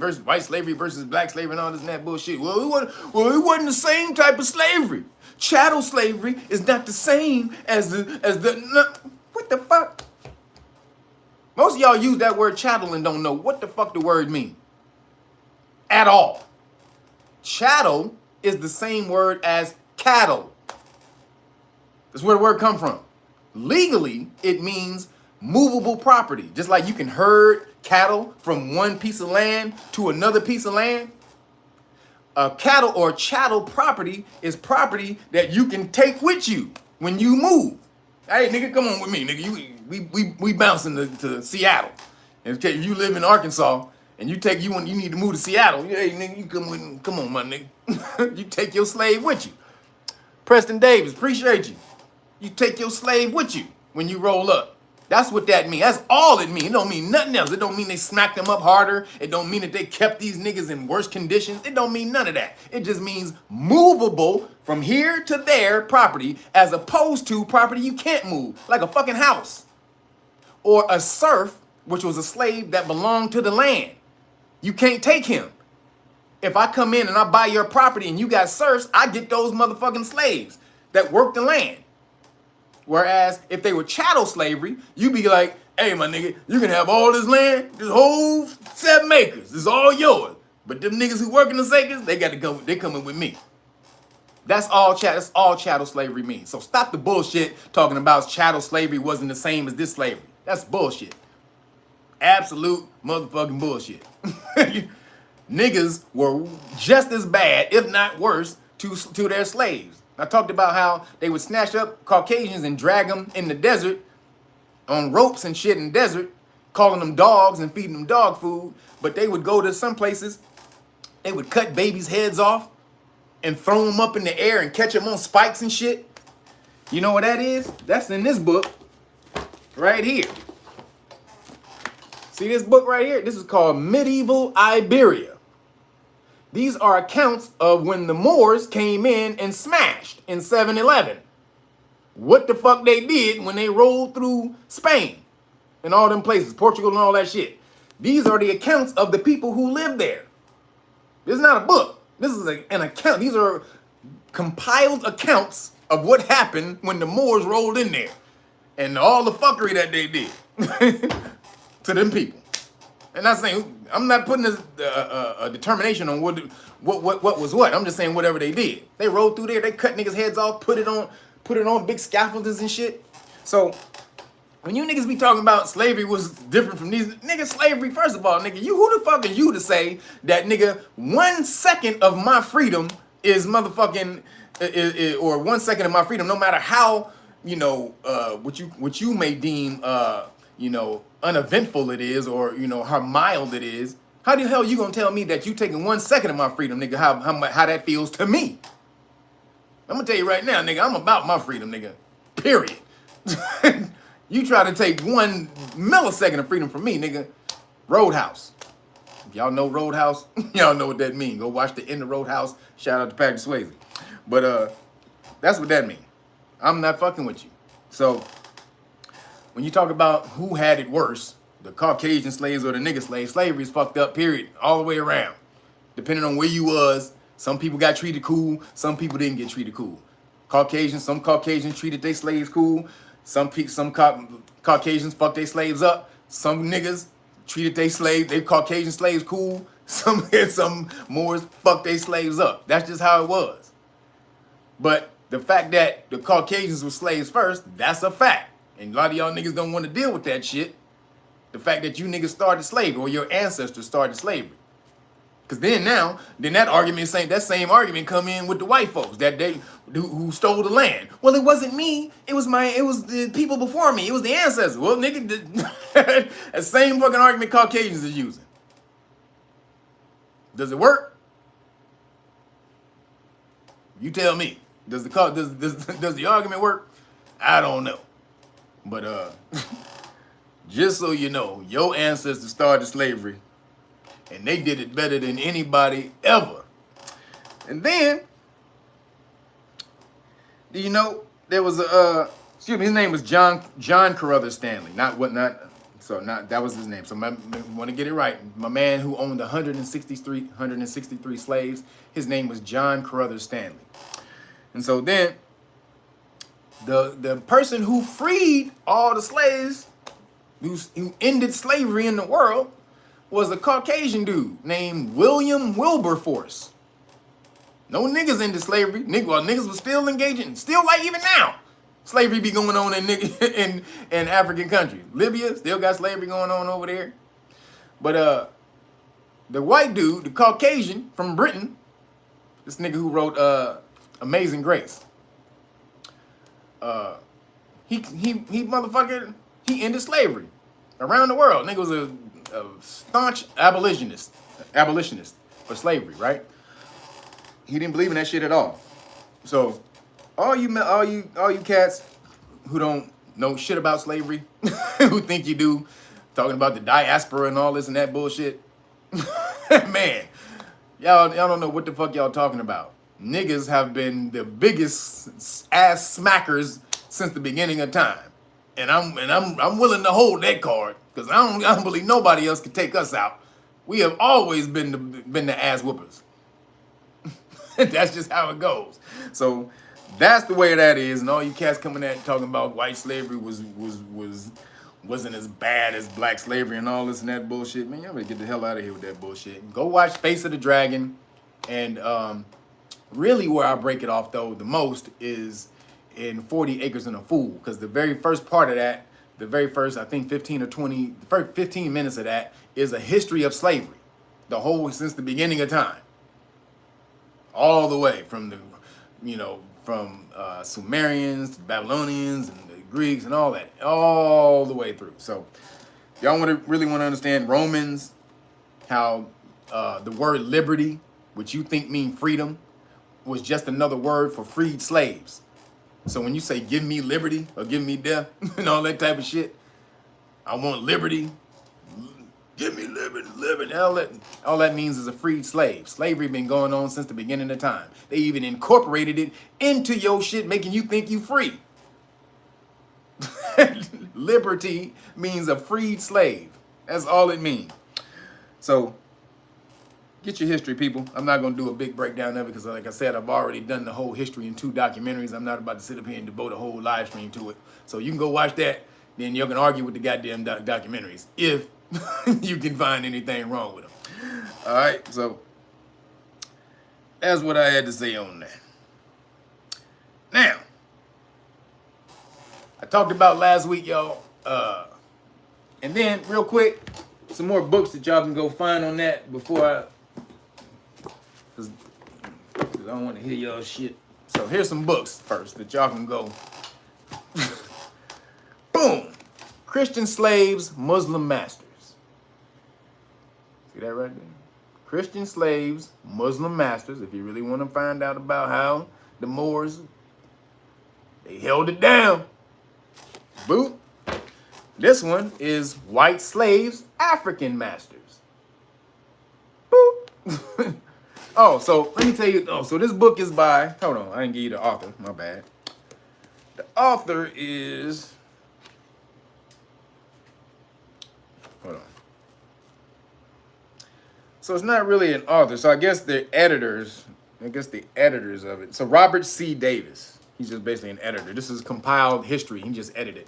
versus black slavery and all this and that bullshit. Well, it wasn't the same type of slavery. Chattel slavery is not the same as what the fuck? Most of y'all use that word chattel and don't know what the fuck the word means. At all. Chattel is the same word as cattle. That's where the word come from. Legally, it means movable property. Just like you can herd cattle from one piece of land to another piece of land. A cattle or chattel property is property that you can take with you when you move. Hey, nigga, come on with me, nigga. We bouncing to Seattle. If you live in Arkansas and you need to move to Seattle, hey, nigga, you come on, my nigga. You take your slave with you. Preston Davis, appreciate you. You take your slave with you when you roll up. That's what that means. That's all it means. It don't mean nothing else. It don't mean they smacked them up harder. It don't mean that they kept these niggas in worse conditions. It don't mean none of that. It just means movable from here to there property as opposed to property you can't move, like a fucking house. Or a serf, which was a slave that belonged to the land. You can't take him. If I come in and I buy your property and you got serfs, I get those motherfucking slaves that work the land. Whereas if they were chattel slavery, you'd be like, hey, my nigga, you can have all this land, this whole 7 acres. It's all yours. But them niggas who work in the acres, they got to go. They coming with me. That's all chattel slavery means. So stop the bullshit talking about chattel slavery wasn't the same as this slavery. That's bullshit. Absolute motherfucking bullshit. Niggas were just as bad, if not worse, to their slaves. I talked about how they would snatch up Caucasians and drag them in the desert on ropes and shit in the desert, calling them dogs and feeding them dog food. But they would go to some places, they would cut babies' heads off and throw them up in the air and catch them on spikes and shit. You know what that is? That's in this book right here. See this book right here? This is called Medieval Iberia. These are accounts of when the Moors came in and smashed in 711. What the fuck they did when they rolled through Spain and all them places, Portugal and all that shit. These are the accounts of the people who lived there. This is not a book. This is an account. These are compiled accounts of what happened when the Moors rolled in there and all the fuckery that they did to them people. And I'm not putting a determination on what was what. I'm just saying whatever they did. They rolled through there. They cut niggas' heads off, put it on big scaffoldings and shit. So when you niggas be talking about slavery was different from these niggas, slavery, first of all, nigga, who the fuck are you to say that, nigga, 1 second of my freedom is motherfucking or 1 second of my freedom, no matter how, you know, what you may deem you know, uneventful it is, or, you know, how mild it is. How the hell you gonna tell me that you taking 1 second of my freedom, nigga, how that feels to me? I'm gonna tell you right now, nigga, I'm about my freedom, nigga, period. You try to take 1 millisecond of freedom from me, nigga, Roadhouse. If y'all know Roadhouse, y'all know what that means. Go watch the end of Roadhouse. Shout out to Patrick Swayze. But that's what that means. I'm not fucking with you. So when you talk about who had it worse, the Caucasian slaves or the nigga slaves, slavery is fucked up, period, all the way around. Depending on where you was, some people got treated cool, some people didn't get treated cool. Some Caucasians treated their slaves cool, some Caucasians fucked their slaves up, some niggas treated their Caucasian slaves cool, some Moors fucked their slaves up. That's just how it was. But the fact that the Caucasians were slaves first, that's a fact. And a lot of y'all niggas don't want to deal with that shit. The fact that you niggas started slavery or your ancestors started slavery. Because then that argument, that same argument come in with the white folks that who stole the land. Well, it wasn't me. It was the people before me. It was the ancestors. Well, nigga, that same fucking argument Caucasians is using. Does it work? You tell me. Does the argument work? I don't know. But just so you know, your ancestors started slavery and they did it better than anybody ever. And then, do you know, there was his name was John Carruthers Stanley. That was his name. So I want to get it right. My man who owned 163 slaves, his name was John Carruthers Stanley. And so then the person who freed all the slaves, who ended slavery in the world, was a Caucasian dude named William Wilberforce. No niggas ended slavery. Niggas was still engaging, still like even now. Slavery be going on in African countries. Libya still got slavery going on over there. But the white dude, the Caucasian from Britain, this nigga who wrote Amazing Grace, he motherfucker, he ended slavery around the world. Nigga was a staunch abolitionist for slavery, right? He didn't believe in that shit at all. So all you cats who don't know shit about slavery, who think you do, talking about the diaspora and all this and that bullshit, man, y'all don't know what the fuck y'all talking about. Niggas have been the biggest ass smackers since the beginning of time, and I'm willing to hold that card because I don't believe nobody else can take us out. We have always been the ass whoopers. That's just how it goes. So that's the way that is. And all you cats coming at talking about white slavery wasn't as bad as black slavery and all this and that bullshit. Man, y'all better get the hell out of here with that bullshit. Go watch Face of the Dragon. And really where I break it off though the most is in 40 Acres and a Fool. Because the very first part of that, the very first, I think 15 or 20, the first 15 minutes of that is a history of slavery. The whole, since the beginning of time. All the way from the, from Sumerians to Babylonians and the Greeks and all that, all the way through. So y'all really want to understand Romans, how the word liberty, which you think mean freedom, was just another word for freed slaves. So when you say give me liberty or give me death and all that type of shit, I want liberty. Give me liberty. All that means is a freed slave. Slavery been going on since the beginning of time. They even incorporated it into your shit, making you think you free. Liberty means a freed slave. That's all it means. So get your history, people. I'm not going to do a big breakdown of it because, like I said, I've already done the whole history in 2 documentaries. I'm not about to sit up here and devote a whole live stream to it. So you can go watch that. Then you can argue with the goddamn documentaries if you can find anything wrong with them. All right, so that's what I had to say on that. Now, I talked about last week, y'all. And then, real quick, some more books that y'all can go find on that before because I don't want to hear y'all shit. So here's some books first that y'all can go. Boom. Christian Slaves, Muslim Masters. See that right there? Christian Slaves, Muslim Masters. If you really want to find out about how the Moors, they held it down. Boop. This one is White Slaves, African Masters. Boop. Oh, so let me tell you. Oh, so this book is by, hold on, I didn't give you the author. My bad. The author is, hold on. So it's not really an author. So I guess the editors of it. So Robert C. Davis. He's just basically an editor. This is compiled history. He just edited.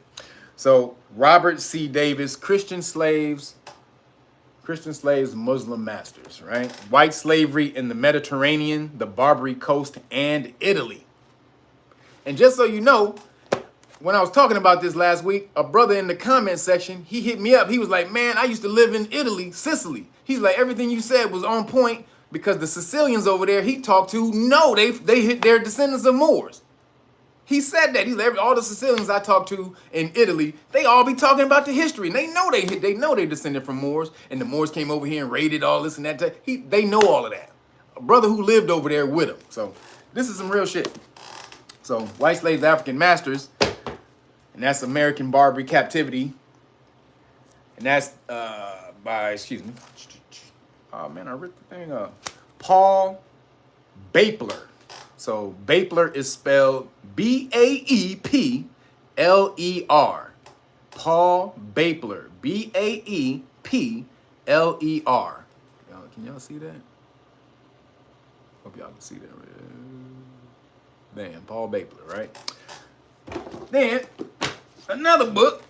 So Robert C. Davis, Christian Slaves, Muslim Masters, right? White slavery in the Mediterranean, the Barbary Coast, and Italy. And just so you know, when I was talking about this last week, a brother in the comment section, he hit me up. He was like, man, I used to live in Italy, Sicily. He's like, everything you said was on point because the Sicilians over there he talked to, no, they're descendants of Moors. He said that. He's like, all the Sicilians I talked to in Italy, they all be talking about the history. And they know they descended from Moors. And the Moors came over here and raided all this and that. They know all of that. A brother who lived over there with him. So this is some real shit. So White Slaves, African Masters. And that's American Barbary Captivity. And that's by, excuse me. Oh, man, I ripped the thing up. Paul Baepler. So Baepler is spelled B-A-E-P-L-E-R. Paul Baepler. B-A-E-P-L-E-R. Can y'all see that? Hope y'all can see that. Damn, Paul Baepler, right? Then, another book.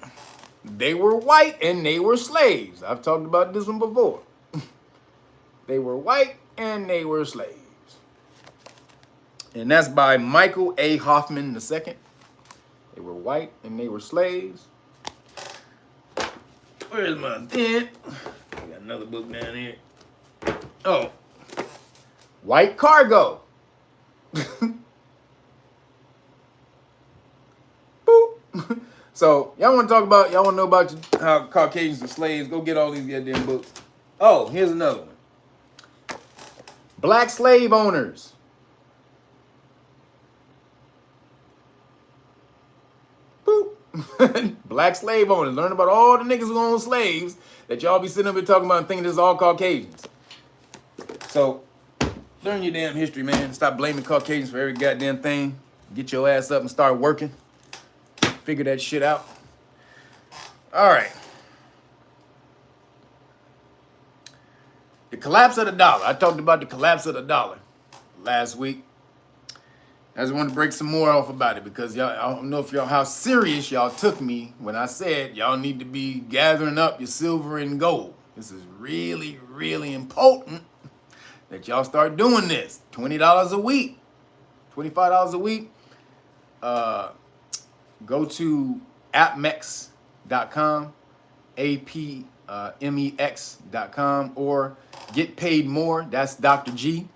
They were white and they were slaves. I've talked about this one before. They were white and they were slaves. And that's by Michael A. Hoffman II. They were white and they were slaves. Where's my pen? I got another book down here. Oh, White Cargo. Boop. So y'all want to talk about? Y'all want to know about how Caucasians were slaves? Go get all these goddamn books. Oh, here's another one. Black slave owners. Boop. Black slave owners. Learn about all the niggas who own slaves that y'all be sitting up here talking about and thinking this is all Caucasians. So, learn your damn history, man. Stop blaming Caucasians for every goddamn thing. Get your ass up and start working. Figure that shit out. All right. The collapse of the dollar. I talked about the collapse of the dollar last week. I just want to break some more off about it because y'all, I don't know if y'all how serious y'all took me when I said y'all need to be gathering up your silver and gold. This is really, really important that y'all start doing this. $20 a week, $25 a week. Go to appmex.com, APMEX.com, or Get Paid More. That's Dr. G.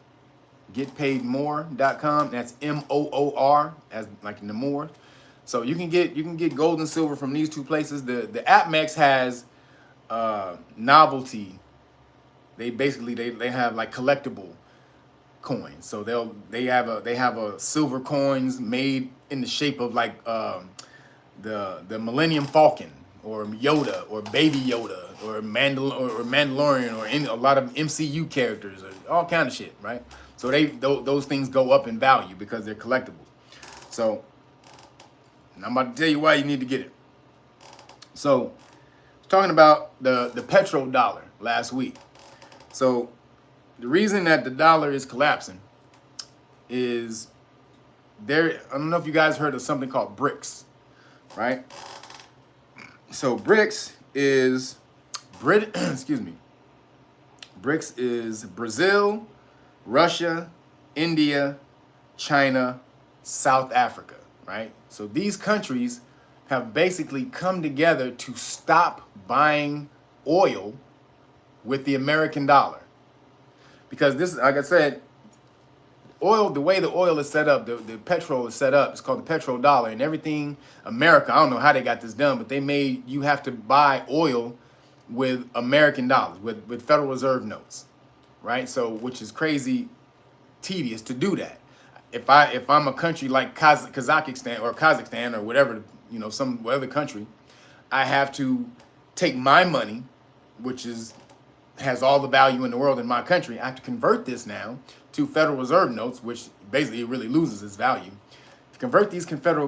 Getpaidmore.com. That's MOOR, as like in the more. So you can get gold and silver from these two places. The AppMex has novelty. They basically they have like collectible coins. So they have a silver coins made in the shape of like the Millennium Falcon or Yoda or Baby Yoda or Mandalorian or a lot of MCU characters or all kind of shit, right? So those things go up in value because they're collectibles. So I'm about to tell you why you need to get it. So I was talking about the petrodollar last week. So the reason that the dollar is collapsing is I don't know if you guys heard of something called BRICS, right? So BRICS is BRICS is Brazil, Russia, India, China, South Africa, right? So these countries have basically come together to stop buying oil with the American dollar. Because this, like I said, oil, the way the oil is set up, the petrol is set up, it's called the petrodollar, and everything, America, I don't know how they got this done, but they made you have to buy oil with American dollars, with Federal Reserve notes, right? So, which is crazy tedious to do that. If I'm a country like Kazakhstan or whatever, some other country, I have to take my money, which has all the value in the world in my country. I have to convert this now to Federal Reserve notes, which basically it really loses its value. Convert these to Federal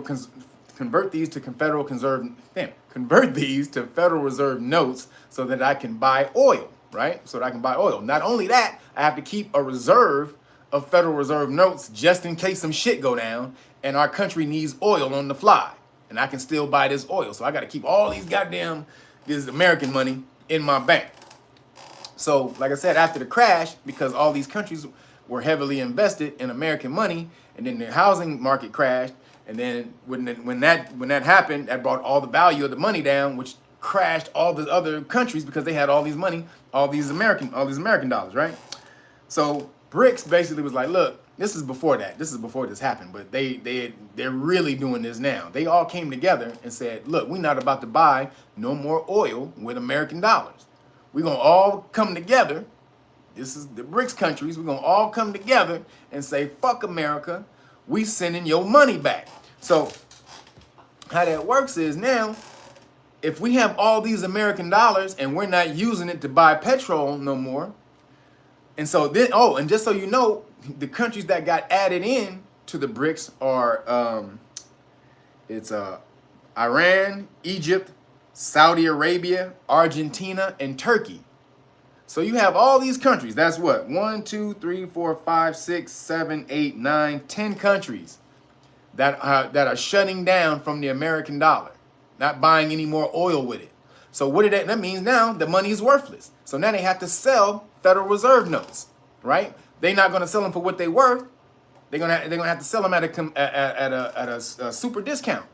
Reserve notes so that I can buy oil, right? So that I can buy oil. Not only that, I have to keep a reserve of Federal Reserve notes just in case some shit go down and our country needs oil on the fly. And I can still buy this oil. So I got to keep all this American money in my bank. So, like I said, after the crash, because all these countries were heavily invested in American money, and then the housing market crashed, and then when that happened, that brought all the value of the money down, which crashed all the other countries because they had all these money, all these American dollars, right? So BRICS basically was like, look, this is before that. This is before this happened, but they're really doing this now. They all came together and said, look, we're not about to buy no more oil with American dollars. We're going to all come together. This is the BRICS countries. We're going to all come together and say, fuck America. We sending your money back. So how that works is now, if we have all these American dollars and we're not using it to buy petrol no more, and so then, and just so you know, the countries that got added in to the BRICS are, it's Iran, Egypt, Saudi Arabia, Argentina, and Turkey. So you have all these countries. That's what? 1, 2, 3, 4, 5, 6, 7, 8, 9, 10 countries that are shutting down from the American dollar, not buying any more oil with it. So what did that means? Now the money is worthless. So now they have to sell Federal Reserve notes, right? They're not going to sell them for what they're worth. They're gonna have to sell them at a super discount.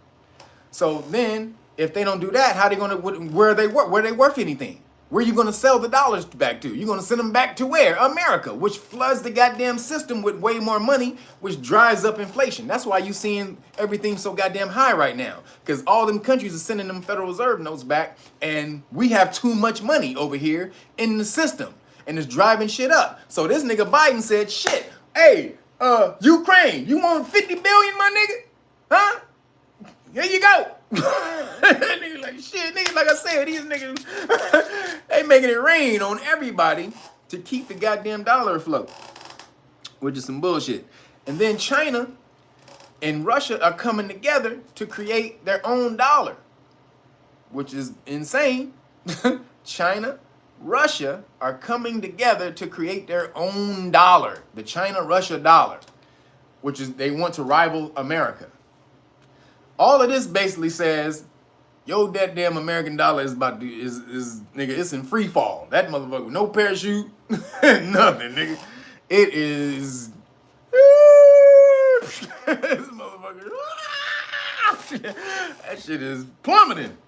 So then, if they don't do that, how they gonna? Where are they worth? Where are they worth anything? Where are you gonna sell the dollars back to? You're gonna send them back to where? America, which floods the goddamn system with way more money, which drives up inflation. That's why you seeing everything so goddamn high right now, because all them countries are sending them Federal Reserve notes back, and we have too much money over here in the system, and it's driving shit up. So this nigga Biden said, "Shit, hey, Ukraine, you want 50 billion, my nigga? Huh? Here you go." Nigga like, shit, nigga, like I said, these niggas, they making it rain on everybody to keep the goddamn dollar afloat, which is some bullshit. And then China and Russia are coming together to create their own dollar, which is insane. China, Russia are coming together to create their own dollar, the China-Russia dollar, which is, they want to rival America. All of this basically says, yo, that damn American dollar is about to, is nigga, it's in free fall. That motherfucker, no parachute, nothing, nigga. It is, this motherfucker, that shit is plummeting.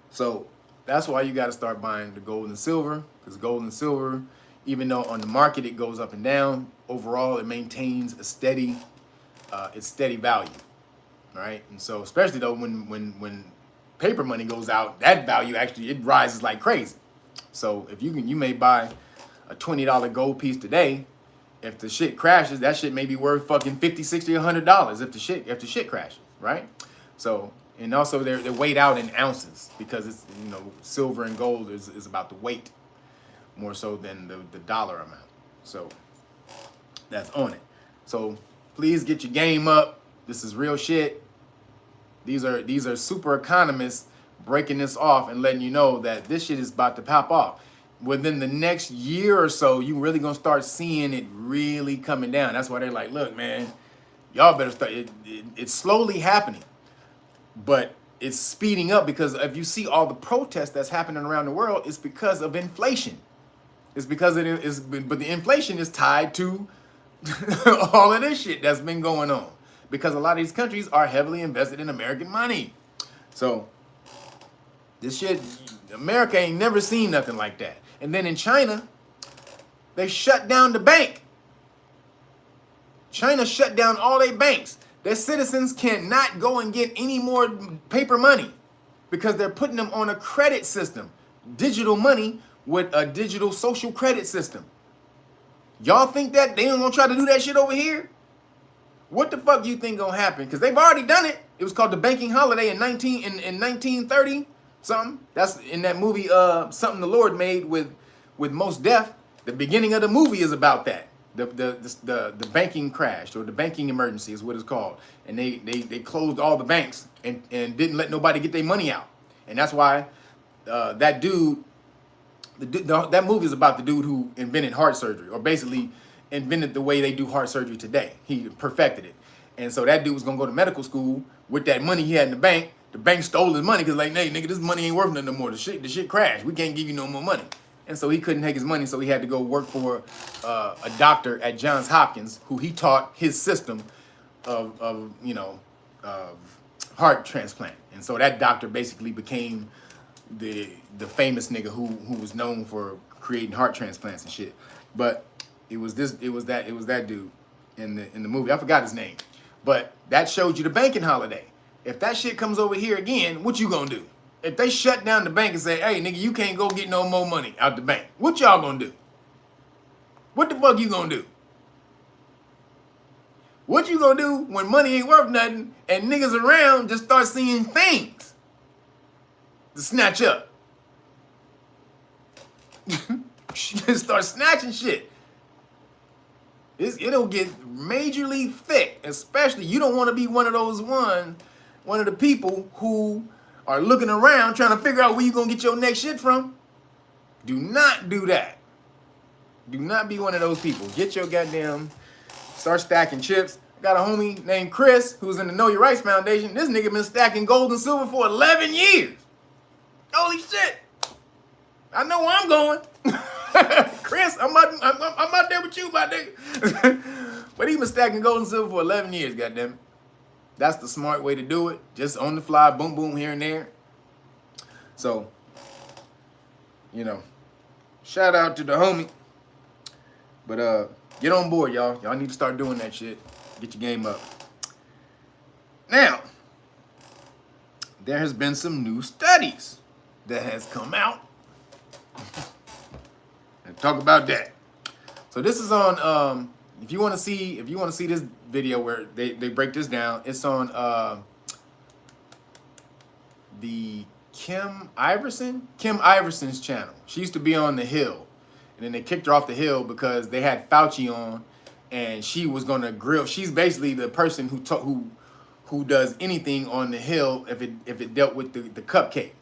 So that's why you got to start buying the gold and silver, because gold and silver, even though on the market it goes up and down, overall it maintains a steady, its steady value. Right, and so especially though when paper money goes out, that value actually, it rises like crazy. So if you may buy a $20 gold piece today. If the shit crashes, that shit may be worth fucking $50, $60, $100 if the shit crashes, right? So, and also they're weighed out in ounces, because it's, you know, silver and gold is about the weight more so than the dollar amount. So that's on it. So please get your game up. This is real shit. These are super economists breaking this off and letting you know that this shit is about to pop off. Within the next year or so, you really gonna start seeing it really coming down. That's why they're like, look, man, y'all better start. It's slowly happening, but it's speeding up, because if you see all the protests that's happening around the world, it's because of inflation. It's because it is, but the inflation is tied to all of this shit that's been going on, because a lot of these countries are heavily invested in American money. So this shit, America ain't never seen nothing like that. And then in China, they shut down the bank. China shut down all their banks. Their citizens cannot go and get any more paper money, because they're putting them on a credit system, digital money with a digital social credit system. Y'all think that they ain't gonna try to do that shit over here? What the fuck you think gonna happen? Because they've already done it. It was called the banking holiday in 1930 something. That's in that movie Something the Lord Made with Mos Def. The beginning of the movie is about that. The banking crash, or the banking emergency is what it's called. And they closed all the banks and didn't let nobody get their money out. And that's why that dude, that movie is about the dude who invented heart surgery, or basically invented the way they do heart surgery today. He perfected it. And so that dude was gonna go to medical school with that money he had in the bank. The bank stole his money, because like, hey, nigga, this money ain't worth nothing no more. The shit crashed. We can't give you no more money. And so he couldn't take his money, so he had to go work for a doctor at Johns Hopkins, who he taught his system of heart transplant. And so that doctor basically became the famous nigga who was known for creating heart transplants and shit. But it was that dude in the movie. I forgot his name. But that showed you the banking holiday. If that shit comes over here again, what you gonna do? If they shut down the bank and say, hey, nigga, you can't go get no more money out the bank, what y'all gonna do? What the fuck you gonna do? What you gonna do when money ain't worth nothing and niggas around just start seeing things to snatch up? Start snatching shit. It'll get majorly thick, especially you don't want to be one of the people who are looking around trying to figure out where you're going to get your next shit from. Do not do that. Do not be one of those people. Get your goddamn, start stacking chips. I got a homie named Chris who's in the Know Your Rights Foundation. This nigga been stacking gold and silver for 11 years. Holy shit. I know where I'm going. Chris, I'm out there with you, my nigga. But he been stacking gold and silver for 11 years, goddamn it. That's the smart way to do it. Just on the fly, boom, boom, here and there. So, you know, shout out to the homie. But get on board, y'all. Y'all need to start doing that shit. Get your game up. Now, there has been some new studies that has come out. And talk about that. So this is on if you want to see this video where they break this down, it's on the Kim Iverson's channel. She used to be on The Hill, and then they kicked her off The Hill because they had Fauci on, and she was gonna grill. She's basically the person who does anything on The Hill if it dealt with the cupcake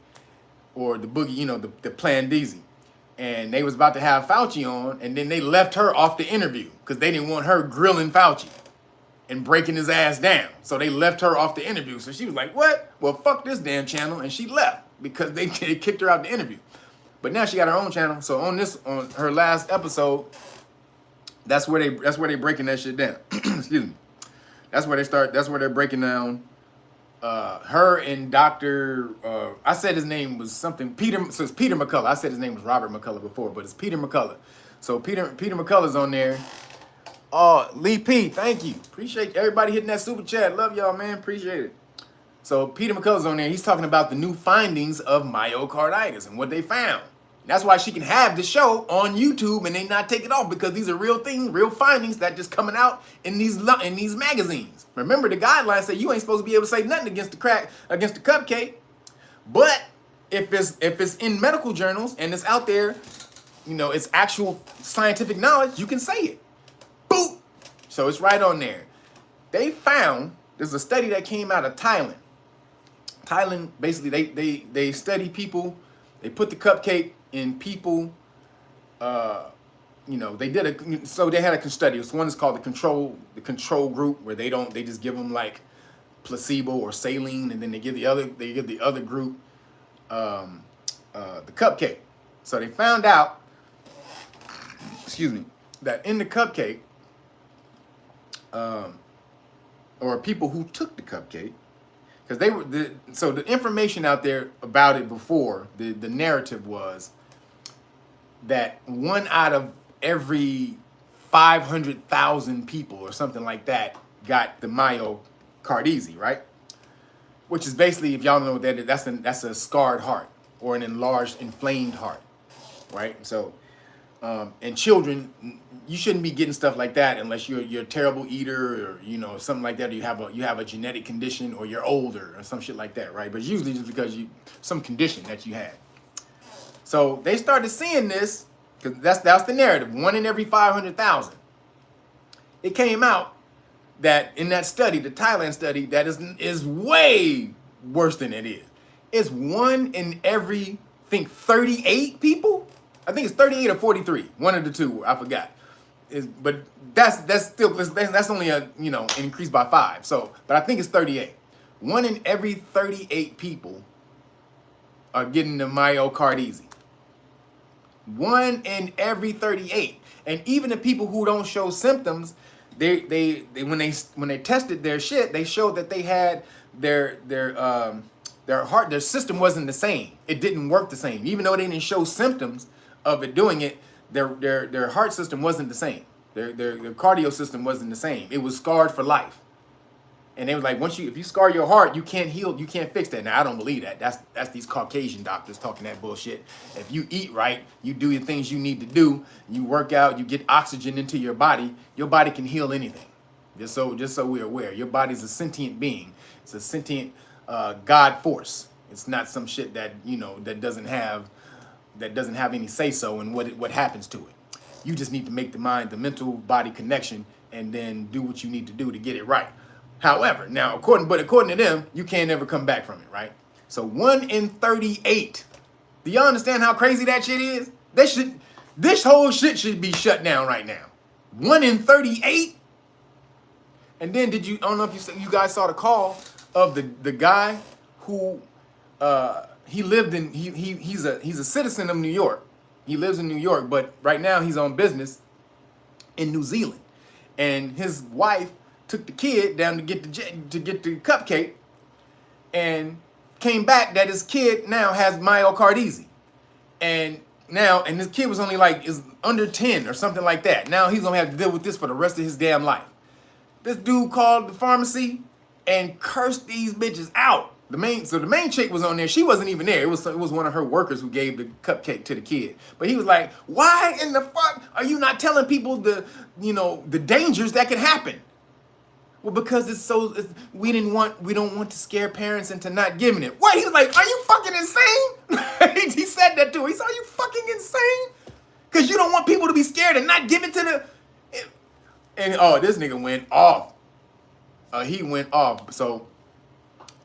or the boogie, you know, the Plan Deezy. And they was about to have Fauci on, and then they left her off the interview because they didn't want her grilling Fauci and breaking his ass down. So they left her off the interview. So she was like, what? Well, fuck this damn channel. And she left because they kicked her out the interview. But now she got her own channel. So on her last episode, that's where they breaking that shit down. Excuse me. That's where they're breaking down her and Dr. I said his name was something so it's Peter McCullough. I said his name was Robert McCullough before, but it's Peter McCullough. So Peter McCullough's on there. Oh, Lee P, thank you. Appreciate everybody hitting that super chat. Love y'all, man. Appreciate it. So Peter McCullough's on there. He's talking about the new findings of myocarditis and what they found. That's why she can have the show on YouTube and they not take it off, because these are real things, real findings that just coming out in these magazines. Remember, the guidelines say you ain't supposed to be able to say nothing against the cupcake. But if it's in medical journals and it's out there, you know, it's actual scientific knowledge, you can say it. Boop. So it's right on there. They found, there's a study that came out of Thailand. Thailand, basically, they study people. They put the cupcake in people. You know, they had a study. One is called the control group, where they just give them like placebo or saline, and then they give the other group the cupcake. So they found out, excuse me, that in the cupcake, or people who took the cupcake, because the information out there about it before, the narrative was that 1 out of every 500,000 people or something like that got the myocarditis, right? Which is basically, if y'all know what that is, that's a scarred heart or an enlarged, inflamed heart, right? So, and children, you shouldn't be getting stuff like that unless you're a terrible eater, or you know, something like that, or you have a genetic condition, or you're older or some shit like that, right? But it's usually just because some condition that you had. So they started seeing this, because that's the narrative. 1 in every 500,000. It came out that in that study, the Thailand study, that is way worse than it is. It's 1 in every, I think, 38 people. I think it's 38 or 43. One of the two, I forgot. But that's only a, you know, increased by 5. So, but I think it's 38. 1 in every 38 people are getting the myocarditis. 1 in every 38. And even the people who don't show symptoms, they when they tested their shit, they showed that they had their system wasn't the same. It didn't work the same. Even though they didn't show symptoms of it doing it, their heart system wasn't the same. Their cardio system wasn't the same. It was scarred for life. And they were like, if you scar your heart, you can't heal, you can't fix that. Now, I don't believe that. That's these Caucasian doctors talking that bullshit. If you eat right, you do the things you need to do, you work out, you get oxygen into your body can heal anything. Just so we're aware, your body's a sentient being. It's a sentient God force. It's not some shit that, you know, that doesn't have any say-so in what happens to it. You just need to make the mental body connection and then do what you need to do to get it right. However, now, according to them, you can't ever come back from it, right? So 1 in 38. Do y'all understand how crazy that shit is? This whole shit should be shut down right now. 1 in 38? And then I don't know if you guys saw the call of the guy who he's a citizen of New York. He lives in New York, but right now he's on business in New Zealand. And his wife took the kid down to get the cupcake, and came back that his kid now has myocarditis, and this kid was only like is under 10 or something like that. Now he's gonna have to deal with this for the rest of his damn life. This dude called the pharmacy and cursed these bitches out. The main chick was on there. She wasn't even there. It was one of her workers who gave the cupcake to the kid. But he was like, "Why in the fuck are you not telling people the dangers that can happen?" Well, because we don't want to scare parents into not giving it. What? He was like, "Are you fucking insane?" He said that to her. He said, "Are you fucking insane? Because you don't want people to be scared and not give it to the." And this nigga went off. He went off. So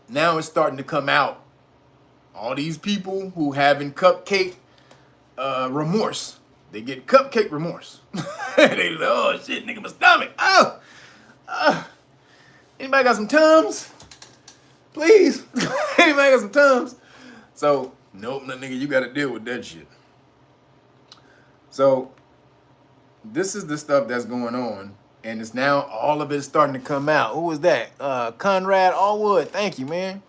now it's starting to come out. All these people who having cupcake remorse. They get cupcake remorse. They like, "Oh shit, nigga, my stomach. Oh. Anybody got some Tums? Please." Anybody got some Tums? So, nope, no, nigga, you got to deal with that shit. So, this is the stuff that's going on, and it's now all of it is starting to come out. Who was that? Conrad Allwood. Thank you, man.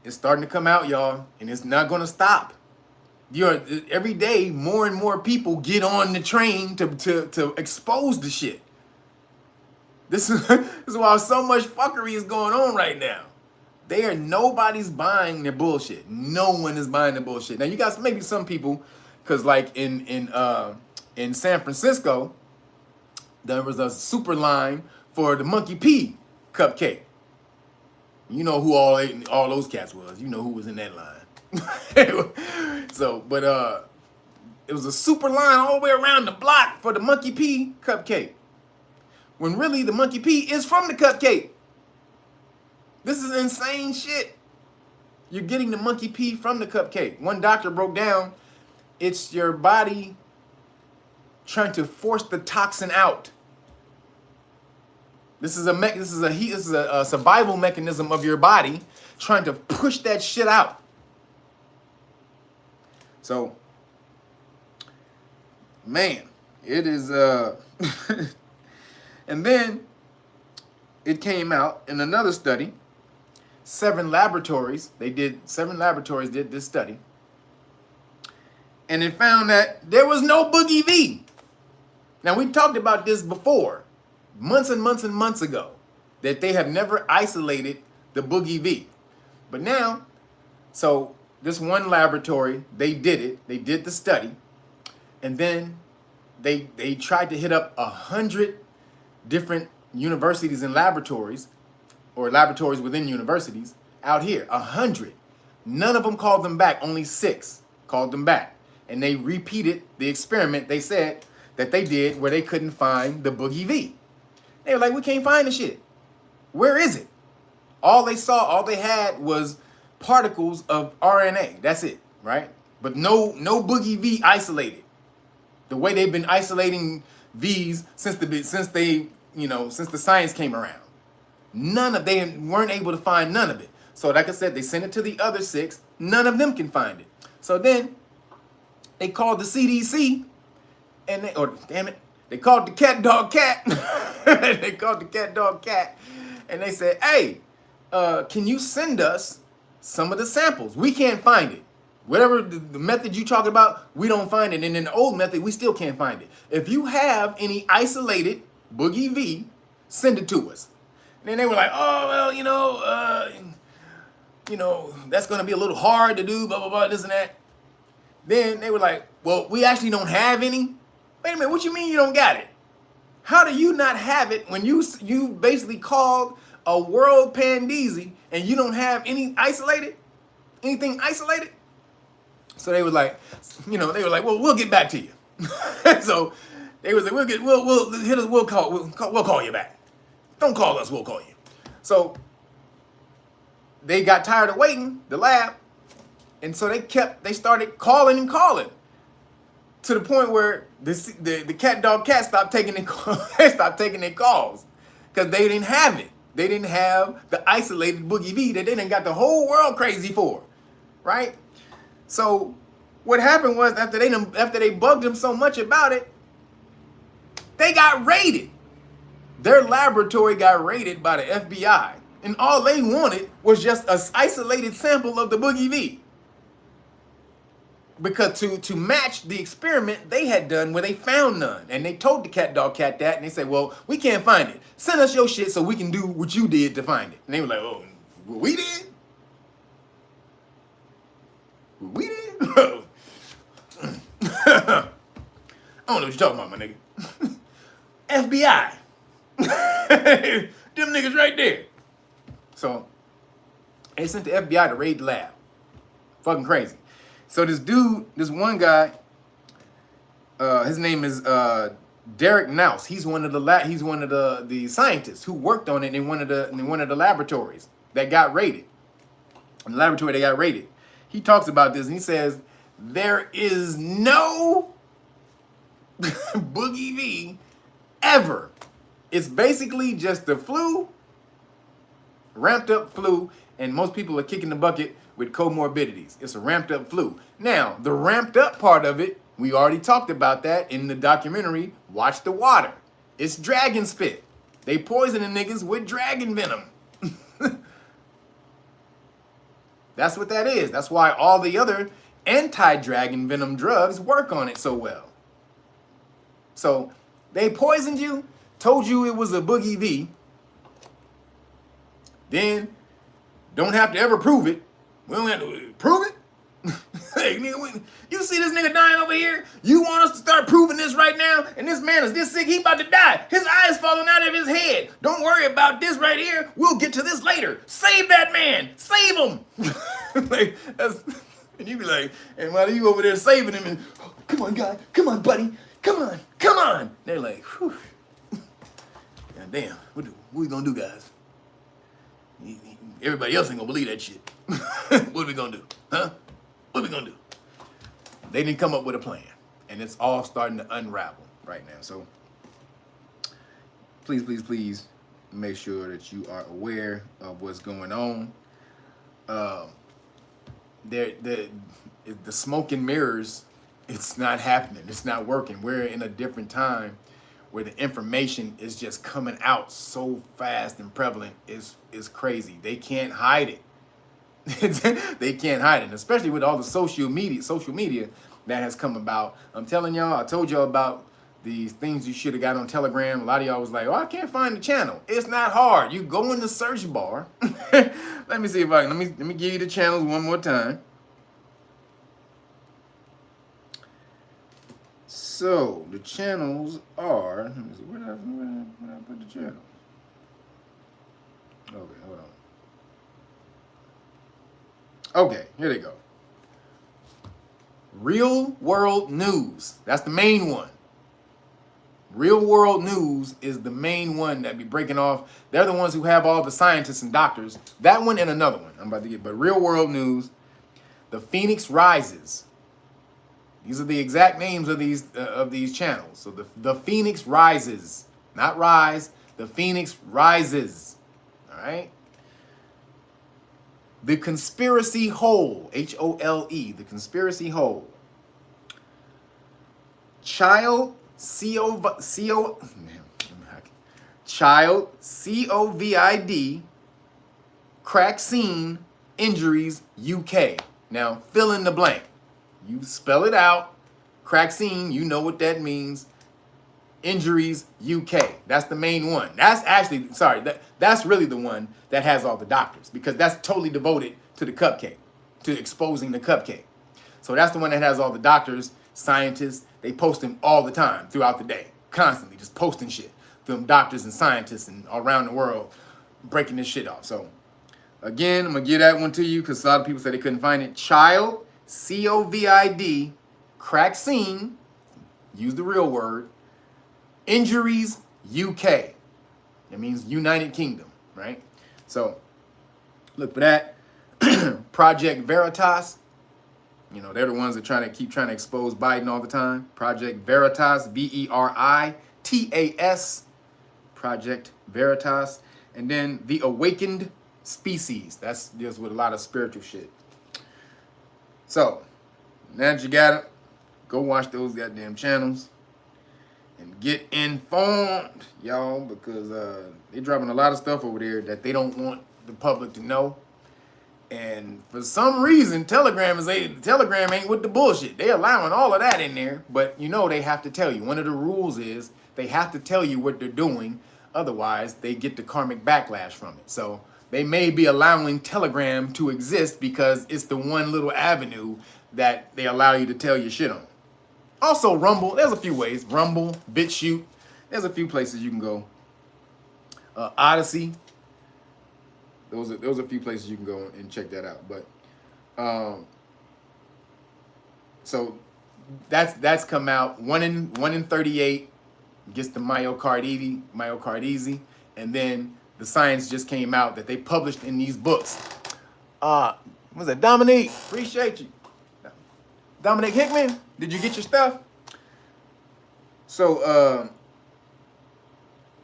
It's starting to come out, y'all, and it's not going to stop. Every day, more and more people get on the train to expose the shit. This is why so much fuckery is going on right now. Nobody's buying their bullshit. No one is buying the bullshit. Now you got maybe some people, because like in San Francisco, there was a super line for the Monkey P cupcake. You know who all those cats was. You know who was in that line. So, but it was a super line all the way around the block for the Monkey P cupcake. When really the Monkey P is from the cupcake. This is insane shit. You're getting the Monkey P from the cupcake. One doctor broke down, it's your body trying to force the toxin out. This is a survival mechanism of your body trying to push that shit out. So, man, it is and then it came out in another study. 7 laboratories did this study. And it found that there was no Boogie V. Now, we talked about this before, months and months and months ago, that they have never isolated the Boogie V. But now, so this one laboratory, they did the study, and then they tried to hit up 100 different universities and laboratories, or laboratories within universities out here, 100. None of them called them back. Only 6 called them back. And they repeated the experiment they said that they did where they couldn't find the Boogie V. They were like, "We can't find the shit. Where is it?" All they had was particles of RNA. That's it, right? But no Boogie V isolated. The way they've been isolating V's since the science came around. They weren't able to find none of it. So like I said, they sent it to the other 6. None of them can find it. So then they called the CDC and they called the cat dog cat. They called the cat dog cat and they said, "Hey, can you send us some of the samples? We can't find it. Whatever the method you talk about, we don't find it. And in the old method, we still can't find it. If you have any isolated Boogie V, send it to us." And then they were like, "Oh, well, that's going to be a little hard to do, blah, blah, blah, this and that." Then they were like, "Well, we actually don't have any." Wait a minute, what you mean you don't got it? How do you not have it when you basically called a world pandeezy and you don't have anything isolated? So they were like, "Well, we'll get back to you." So they was like, "We'll call you back. Don't call us, we'll call you." So they got tired of waiting, the lab, and so they started calling and calling to the point where the cat dog cat stopped taking their calls because they didn't have it. They didn't have the isolated Boogie V that they done got the whole world crazy for, right? So what happened was after they bugged them so much about it, they got raided. Their laboratory got raided by the FBI, and all they wanted was just an isolated sample of the Boogie V. Because to match the experiment they had done where they found none. And they told the cat dog cat that, and they said, well, we can't find it. Send us your shit so we can do what you did to find it. And they were like, oh, what we did? What we did? I don't know what you're talking about, my nigga. FBI. Them niggas right there. So they sent the FBI to raid the lab. Fucking crazy. So this dude, this one guy, his name is Derek Naus. He's one of the scientists who worked on it in one of the laboratories that got raided. In the laboratory that got raided. He talks about this and he says there is no Boogie V ever. It's basically just the flu, ramped up flu, and most people are kicking the bucket with comorbidities. It's a ramped up flu. Now, the ramped up part of it, we already talked about that in the documentary, Watch the Water. It's dragon spit. They poisoning niggas with dragon venom. That's what that is. That's why all the other anti-dragon venom drugs work on it so well. So they poisoned you, told you it was a Boogie V, then don't have to ever prove it. We don't have to prove it. Hey, nigga, you see this nigga dying over here? You want us to start proving this right now? And this man is this sick, he about to die. His eyes falling out of his head. Don't worry about this right here. We'll get to this later. Save that man. Save him. Like, and you be like, and while you over there saving him, and oh, come on, guy. Come on, buddy. Come on. Come on. They're like, whew. God damn. What we gonna do, guys? Everybody else ain't gonna believe that shit. What are we gonna do? Huh? What are we gonna do? They didn't come up with a plan. And it's all starting to unravel right now. So please, please, please make sure that you are aware of what's going on. The smoke and mirrors, it's not happening. It's not working. We're in a different time where the information is just coming out so fast and prevalent. Is crazy. They can't hide it. They can't hide it, especially with all the social media that has come about. I'm telling y'all, I told y'all about these things you should have got on Telegram. A lot of y'all was like, oh, I can't find the channel. It's not hard. You go in the search bar. Let me see if I can, let me give you the channels one more time. So the channels are, let me see, where did I put the channel? Okay, hold on. Okay, here they go. Real World News. That's the main one. Real World News is the main one that be breaking off. They're the ones who have all the scientists and doctors. That one and another one I'm about to get. But Real World News, The Phoenix Rises. These are the exact names of these channels. So the Phoenix Rises, not Rise. The Phoenix Rises. All right. The Conspiracy Hole, H-O-L-E, The Conspiracy Hole. Child, COVID, crack scene, injuries, UK. Now, fill in the blank. You spell it out. Crack scene, you know what that means. Injuries, UK. That's the main one. That's actually, sorry, that's really the one that has all the doctors, because that's totally devoted to the cupcake, to exposing the cupcake. So that's the one that has all the doctors, scientists. They post them all the time throughout the day, constantly just posting shit. Them doctors and scientists and around the world breaking this shit off. So again, I'm gonna give that one to you because a lot of people said they couldn't find it. Child, COVID, crack scene, use the real word. Injuries, UK. It means United Kingdom, right? So look for that. Project Veritas. You know, they're the ones that keep trying to expose Biden all the time. Project Veritas, Veritas. Project Veritas. And then The Awakened Species. That's just with a lot of spiritual shit. So now that you got it, go watch those goddamn channels. and get informed, y'all, because they're dropping a lot of stuff over there that they don't want the public to know. And for some reason, Telegram ain't with the bullshit. They allowing all of that in there, but you know they have to tell you. One of the rules is they have to tell you what they're doing, otherwise they get the karmic backlash from it. So they may be allowing Telegram to exist because it's the one little avenue that they allow you to tell your shit on. Also, Rumble. There's a few ways. Rumble, BitChute. There's a few places you can go. Odyssey. Those are a few places you can go and check that out. But so that's come out. One in 38 gets the myocarditis, and then the science just came out that they published in these books. Was that Dominique? Appreciate you. Dominic Hickman, did you get your stuff? So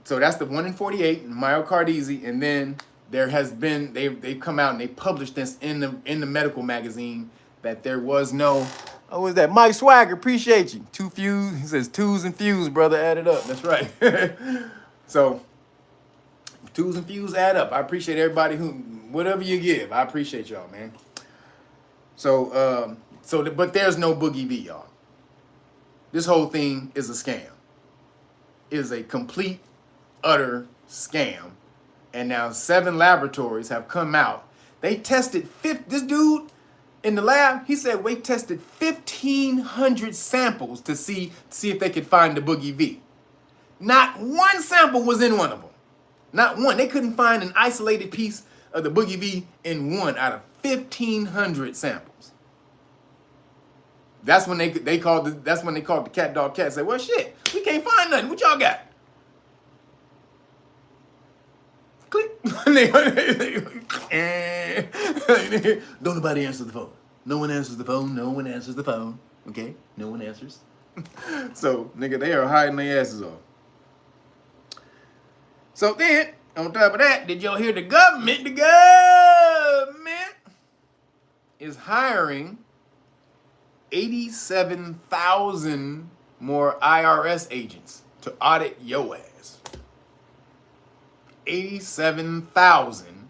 so that's the 1 in 48 myocarditis, and then there has been they've come out and they published this in the medical magazine that there was no. Oh, what is that? Mike Swagger, appreciate you. 2 fuse. He says 2s and fuse, brother, add it up. That's right. So 2s and fuse add up. I appreciate everybody who whatever you give. I appreciate y'all, man. So but there's no Boogie V, y'all. This whole thing is a scam. It is a complete, utter scam. And now 7 laboratories have come out. They tested this dude in the lab. He said we tested 1,500 samples to see if they could find the Boogie V. Not one sample was in one of them. Not one. They couldn't find an isolated piece of the Boogie V in one out of 1,500 samples. That's when they called the cat dog cat. Said, well, shit, we can't find nothing. What y'all got? Click. Don't nobody answer the phone. No one answers the phone. No one answers the phone. Okay? No one answers. So, nigga, they are hiding their asses off. So then, on top of that, did y'all hear the government? The government is hiring 87,000 more IRS agents to audit your ass. 87,000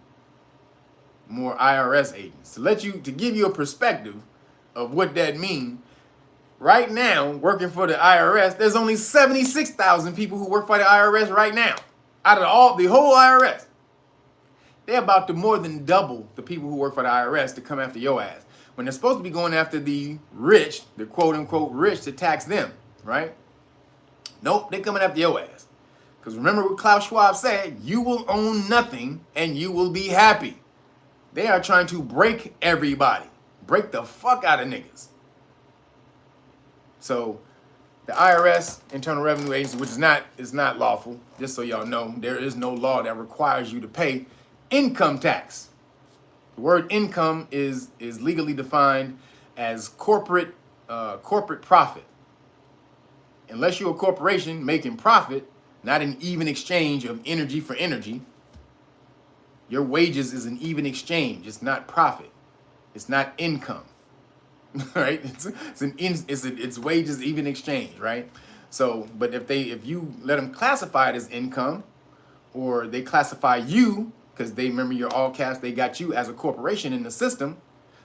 more IRS agents. To give you a perspective of what that means, right now, working for the IRS, there's only 76,000 people who work for the IRS right now. Out of the whole IRS. They're about to more than double the people who work for the IRS to come after your ass. When they're supposed to be going after the rich, the quote-unquote rich, to tax them, right? Nope, they're coming after your ass. Because remember what Klaus Schwab said, you will own nothing and you will be happy. They are trying to break everybody. Break the fuck out of niggas. So the IRS, Internal Revenue Agency, which is not lawful, just so y'all know, there is no law that requires you to pay income tax. The word income is legally defined as corporate profit. Unless you're a corporation making profit, not an even exchange of energy for energy, your wages is an even exchange. It's not profit. It's not income. Right? It's wages even exchange, right? So, but if you let them classify it as income, or they classify you, because they remember you're all cash, they got you as a corporation in the system.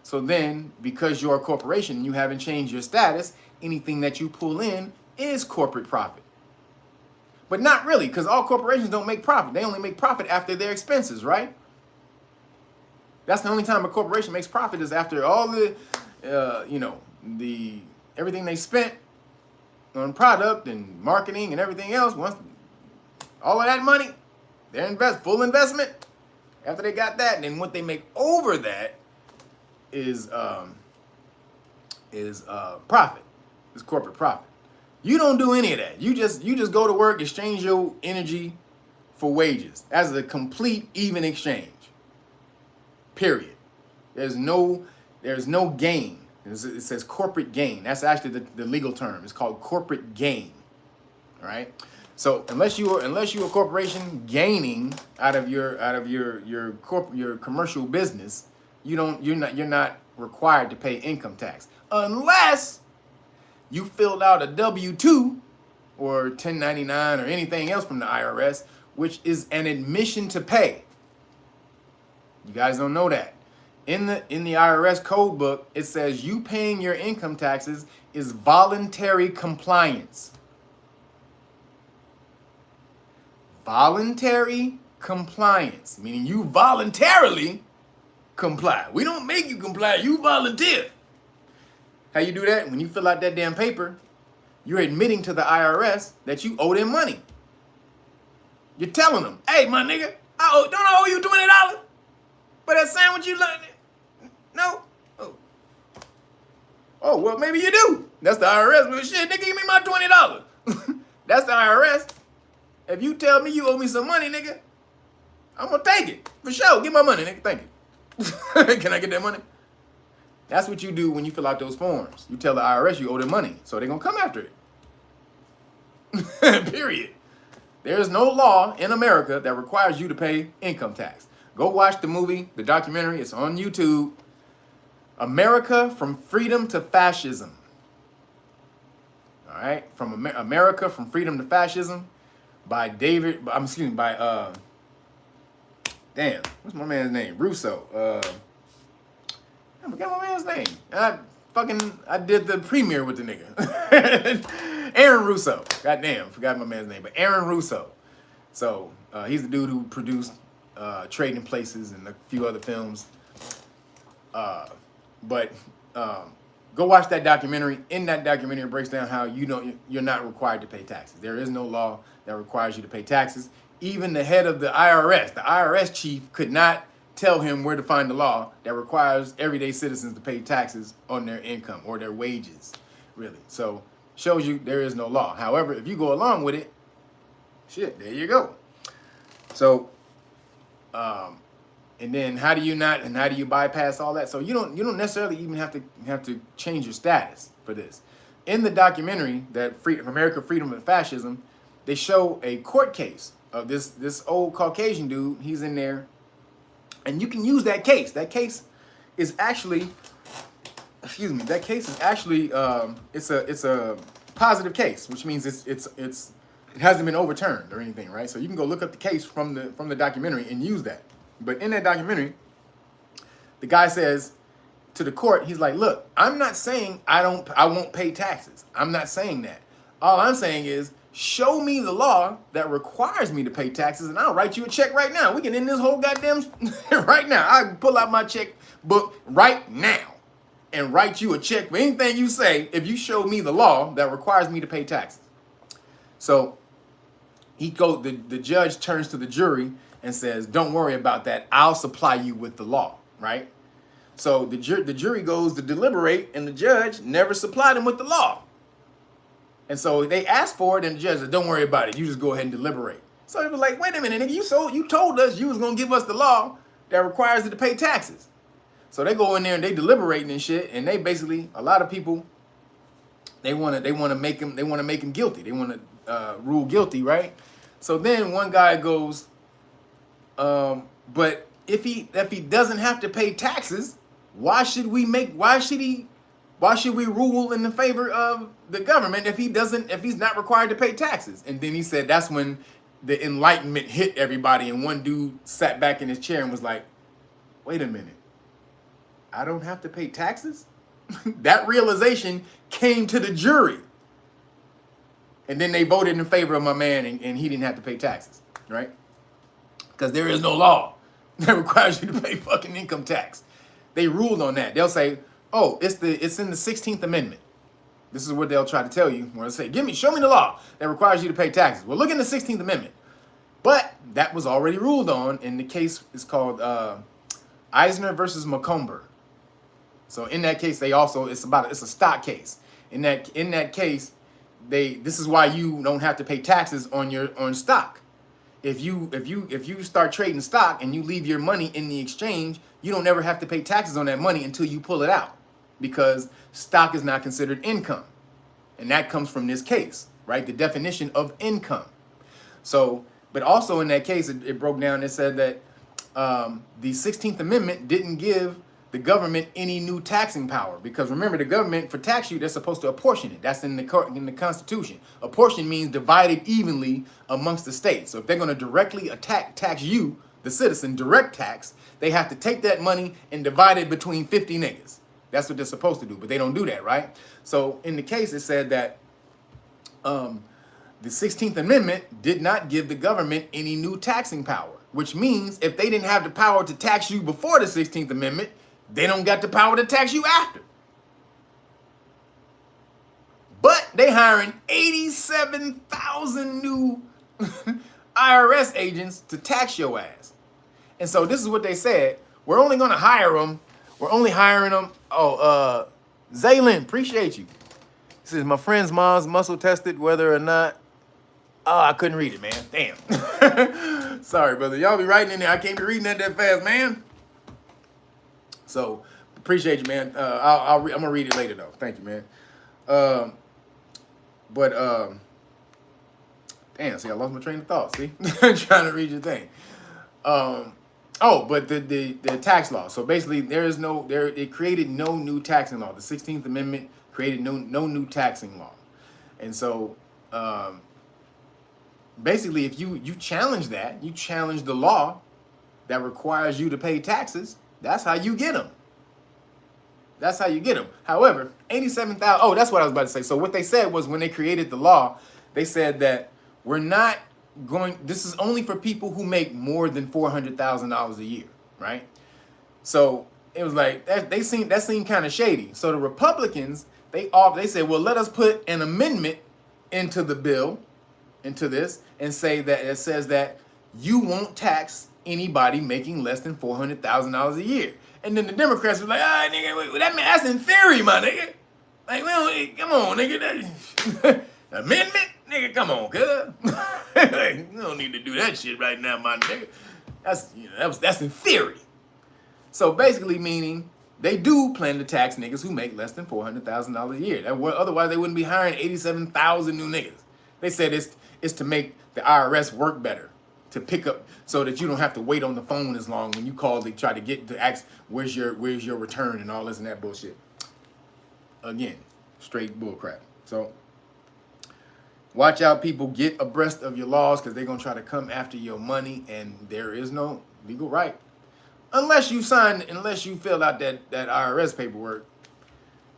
So then, because you're a corporation and you haven't changed your status, anything that you pull in is corporate profit. But not really, because all corporations don't make profit. They only make profit after their expenses, right? That's the only time a corporation makes profit is after all the, everything they spent on product and marketing and everything else. Once all of that money, their full investment. After they got that, and then what they make over that is profit. It's corporate profit. You don't do any of that. You just go to work, exchange your energy for wages as a complete even exchange. Period. There's no gain. It says corporate gain. That's actually the legal term. It's called corporate gain. All right. So unless you're a corporation gaining out of your commercial business, you're not required to pay income tax unless you filled out a W-2 or 1099 or anything else from the IRS, which is an admission to pay. You guys don't know that. In the IRS code book, it says you paying your income taxes is voluntary compliance. Voluntary compliance, meaning you voluntarily comply. We don't make you comply, you volunteer. How you do that? When you fill out that damn paper, you're admitting to the IRS that you owe them money. You're telling them, hey, my nigga, don't I owe you $20 for that sandwich you like? No? Oh, well, maybe you do. That's the IRS. Well, shit, nigga, give me my $20. That's the IRS. If you tell me you owe me some money, nigga, I'm going to take it. For sure. Get my money, nigga. Thank you. Can I get that money? That's what you do when you fill out those forms. You tell the IRS you owe them money, so they're going to come after it. Period. There is no law in America that requires you to pay income tax. Go watch the movie, the documentary. It's on YouTube. America from Freedom to Fascism. All right? From America from Freedom to Fascism by damn, what's my man's name? Russo. I forgot my man's name. I did the premiere with the nigga. Aaron Russo. Goddamn, forgot my man's name. But Aaron Russo. So he's the dude who produced Trading Places and a few other films. But go watch that documentary. In that documentary, it breaks down how you're not required to pay taxes. There is no law that requires you to pay taxes. Even the head of the IRS chief could not tell him where to find the law that requires everyday citizens to pay taxes on their income or their wages, really. So shows you there is no law. However, if you go along with it, shit, there you go. So, and then how do you bypass all that? So you don't necessarily even have to change your status for this. In the documentary, that America, Freedom, and Fascism, they show a court case of this old Caucasian dude. He's in there, and you can use that case. That case is actually, it's a positive case, which means it hasn't been overturned or anything, right? So you can go look up the case from the documentary and use that. But in that documentary, the guy says to the court, he's like, look, I'm not saying I won't pay taxes. I'm not saying that. All I'm saying is show me the law that requires me to pay taxes and I'll write you a check right now. We can end this whole goddamn right now. I can pull out my checkbook right now and write you a check for anything you say if you show me the law that requires me to pay taxes. So the judge turns to the jury and says, don't worry about that. I'll supply you with the law, right? So the jury goes to deliberate, and the judge never supplied him with the law. And so they asked for it, and the judge said, don't worry about it. You just go ahead and deliberate. So they were like, wait a minute, nigga, you told us you was going to give us the law that requires you to pay taxes. So they go in there and they deliberating and shit, and they basically, a lot of people, they want to make him guilty. They want to rule guilty, right? So then one guy goes, but if he doesn't have to pay taxes, why should we rule in the favor of the government if he's not required to pay taxes? And then he said that's when the enlightenment hit everybody, and one dude sat back in his chair and was like, wait a minute, I don't have to pay taxes? That realization came to the jury. And then they voted in favor of my man, and he didn't have to pay taxes, right? Because there is no law that requires you to pay fucking income tax. They ruled on that. They'll say, oh, it's in the 16th Amendment. This is what they'll try to tell you. When they say, show me the law that requires you to pay taxes. Well, look in the 16th Amendment. But that was already ruled on, and the case is called Eisner versus Macomber. So in that case, it's a stock case. In that case, this is why you don't have to pay taxes on stock. If you start trading stock and you leave your money in the exchange, you don't ever have to pay taxes on that money until you pull it out, because stock is not considered income. And that comes from this case, right? The definition of income. So, but also in that case, it broke down and said that the 16th Amendment didn't give the government any new taxing power, because remember, the government, for tax you, they're supposed to apportion it. That's in the Constitution. Apportion means divided evenly amongst the states. So if they're going to directly tax you, the citizen, direct tax, they have to take that money and divide it between 50 niggas. That's what they're supposed to do, but they don't do that, right? So in the case, it said that the 16th Amendment did not give the government any new taxing power, which means if they didn't have the power to tax you before the 16th Amendment, they don't got the power to tax you after. But they hiring 87,000 new IRS agents to tax your ass. And so this is what they said. We're only going to hire them. We're only hiring them. Oh, Zaylin, appreciate you. This is my friend's mom's muscle tested whether or not. Oh, I couldn't read it, man. Damn. Sorry, brother. Y'all be writing in there. I can't be reading that fast, man. So appreciate you, man. I'm gonna read it later though. Thank you, man. Damn. See, I lost my train of thought. See, trying to read your thing. But the tax law. So basically, it created no new taxing law. The 16th Amendment created no new taxing law, and so basically, if you challenge that, you challenge the law that requires you to pay taxes. That's how you get them. That's how you get them. However, 87,000. Oh, that's what I was about to say. So what they said was when they created the law, they said that we're not going. This is only for people who make more than $400,000 a year, right? So it was like that seemed kind of shady. So the Republicans they said, well, let us put an amendment into the bill, into this, and say that it says that you won't tax anybody making less than $400,000 a year. And then the Democrats were like, nigga, that's in theory, my nigga. Like, well, come on, nigga. Amendment? Nigga, come on, cuz. You don't need to do that shit right now, my nigga. That's in theory. So basically meaning they do plan to tax niggas who make less than $400,000 a year. Otherwise, they wouldn't be hiring 87,000 new niggas. They said it's to make the IRS work better, to pick up so that you don't have to wait on the phone as long when you call to try to get to ask where's your return and all this and that bullshit. Again, straight bullcrap. So watch out, people. Get abreast of your laws because they're gonna try to come after your money, and there is no legal right unless you filled out that IRS paperwork,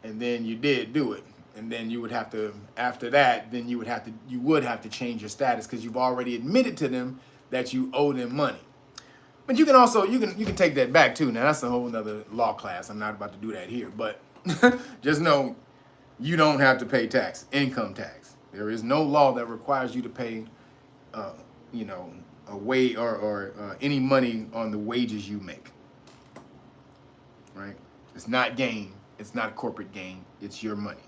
and then you did do it. And then you would have to, after that, then you would have to change your status because you've already admitted to them that you owe them money. But you can also, you can take that back too. Now that's a whole nother law class. I'm not about to do that here, but just know you don't have to pay tax, income tax. There is no law that requires you to pay, a wage or any money on the wages you make. Right? It's not gain. It's not corporate gain. It's your money.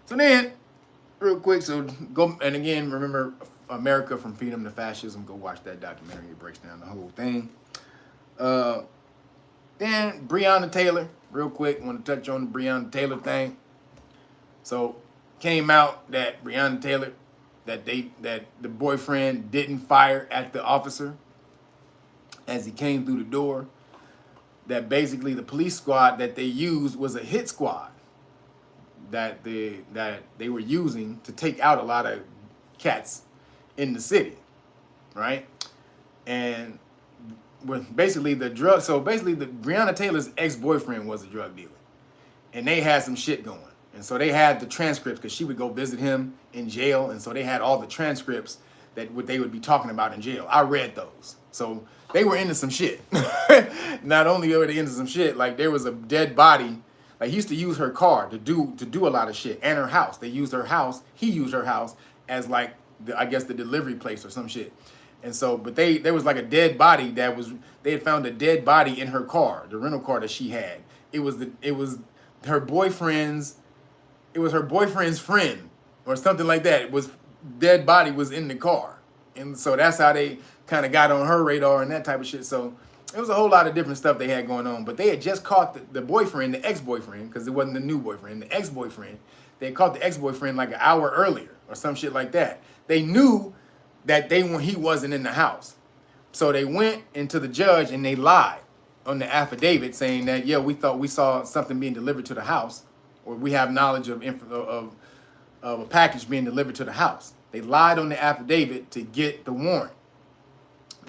So then, real quick, so go, and again, remember America from Freedom to Fascism. Go watch that documentary. It breaks down the whole thing. Then Breonna Taylor, real quick, want to touch on the Breonna Taylor thing. So came out that Breonna Taylor, that the boyfriend didn't fire at the officer as he came through the door. That basically the police squad that they used was a hit squad that they were using to take out a lot of cats in the city, right? And with basically the Breonna Taylor's ex-boyfriend was a drug dealer, and they had some shit going, and so they had the transcripts because she would go visit him in jail, and so they had all the transcripts that what they would be talking about in jail. I read those, so they were into some shit. Not only were they into some shit, like there was a dead body. Like he used to use her car to do a lot of shit, and her house. They used her house. He used her house as like I guess the delivery place or some shit. And so, but there was like a dead body they had found a dead body in her car, the rental car that she had. It was her boyfriend's friend or something like that. It was dead body was in the car, and so that's how they kind of got on her radar and that type of shit. So it was a whole lot of different stuff they had going on, but they had just caught the boyfriend, the ex-boyfriend, because it wasn't the new boyfriend, the ex-boyfriend. They had caught the ex-boyfriend like an hour earlier or some shit like that. They knew that he wasn't in the house. So they went into the judge and they lied. on the affidavit saying that, yeah, we thought we saw something being delivered to the house, or we have knowledge of a package being delivered to the house. They lied on the affidavit to get the warrant.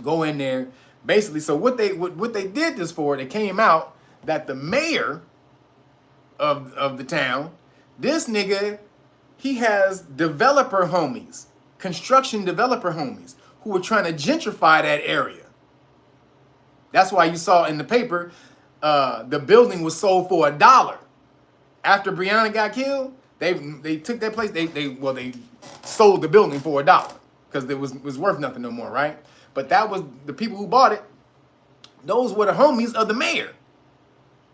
Go in there, basically. So what they did this for? It came out that the mayor of the town, this nigga, he has developer homies, construction developer homies, who were trying to gentrify that area. That's why you saw in the paper, the building was sold for $1. After Breonna got killed, they took that place. They sold the building for $1 because it was worth nothing no more, right? But that was the people who bought it. Those were the homies of the mayor.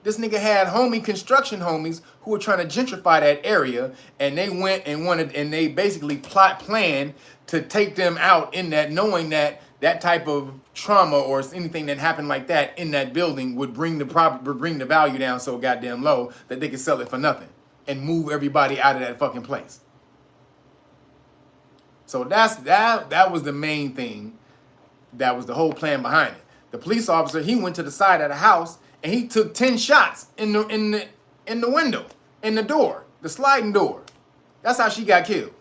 This nigga had construction homies who were trying to gentrify that area, and they went and they basically planned to take them out in that, knowing that that type of trauma or anything that happened like that in that building would bring the value down so goddamn low that they could sell it for nothing and move everybody out of that fucking place. So that was the main thing. That was the whole plan behind it. The police officer, he went to the side of the house and he took 10 shots in the window, in the door, the sliding door. That's how she got killed.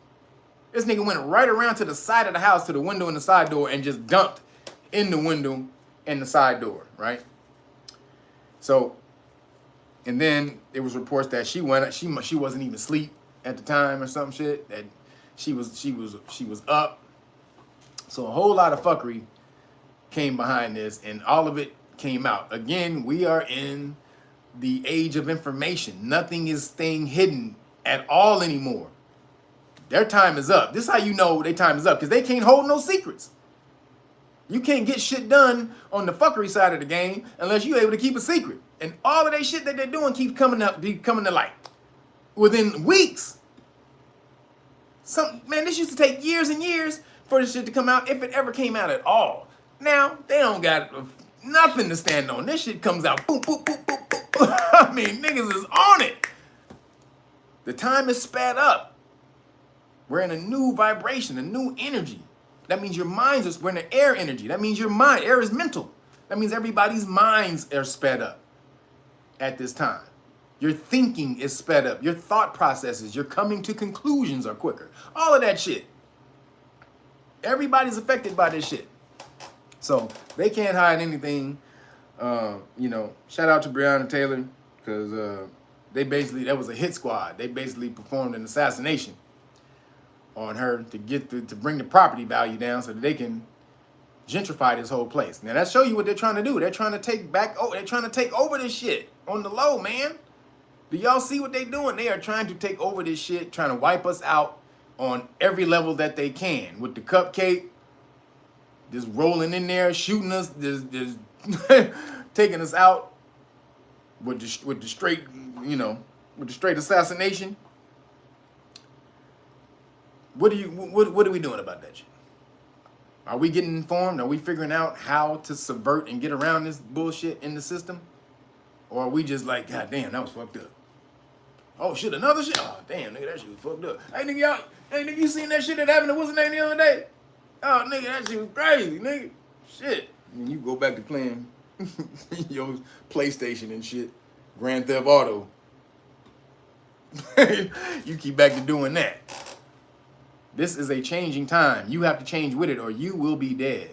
This nigga went right around to the side of the house, to the window and the side door, and just dumped in the window and the side door, right? So, and then there was reports that she wasn't even asleep at the time or some shit, that she was up. So a whole lot of fuckery came behind this, and all of it came out. Again, we are in the age of information. Nothing is staying hidden at all anymore. Their time is up. This is how you know their time is up, because they can't hold no secrets. You can't get shit done on the fuckery side of the game unless you're able to keep a secret. And all of that shit that they're doing keeps coming to light within weeks. Man, this used to take years and years for this shit to come out, if it ever came out at all. Now, they don't got nothing to stand on. This shit comes out, boop, boop, boop, boop, boop. I mean, niggas is on it. The time is sped up. We're in a new vibration, a new energy. That means your minds we're in the air energy. That means your mind, air is mental. That means everybody's minds are sped up at this time. Your thinking is sped up. Your thought processes, your coming to conclusions are quicker. All of that shit. Everybody's affected by this shit. So they can't hide anything. Shout out to Breonna Taylor, because that was a hit squad. They basically performed an assassination on her to bring the property value down so that they can gentrify this whole place. Now that shows you what they're trying to do. They're trying to take over this shit on the low, man. Do y'all see what they're doing? They are trying to take over this shit, trying to wipe us out on every level that they can. With the cupcake, just rolling in there, shooting us, just taking us out with the straight assassination. What are we doing about that shit? Are we getting informed? Are we figuring out how to subvert and get around this bullshit in the system? Or are we just like, God damn, that was fucked up? Oh shit, another shit? Oh damn, nigga, that shit was fucked up. Hey nigga, you seen that shit that happened to what's his name the other day? Oh nigga, that shit was crazy, nigga. Shit. And you go back to playing your PlayStation and shit. Grand Theft Auto. You keep back to doing that. This is a changing time. You have to change with it or you will be dead.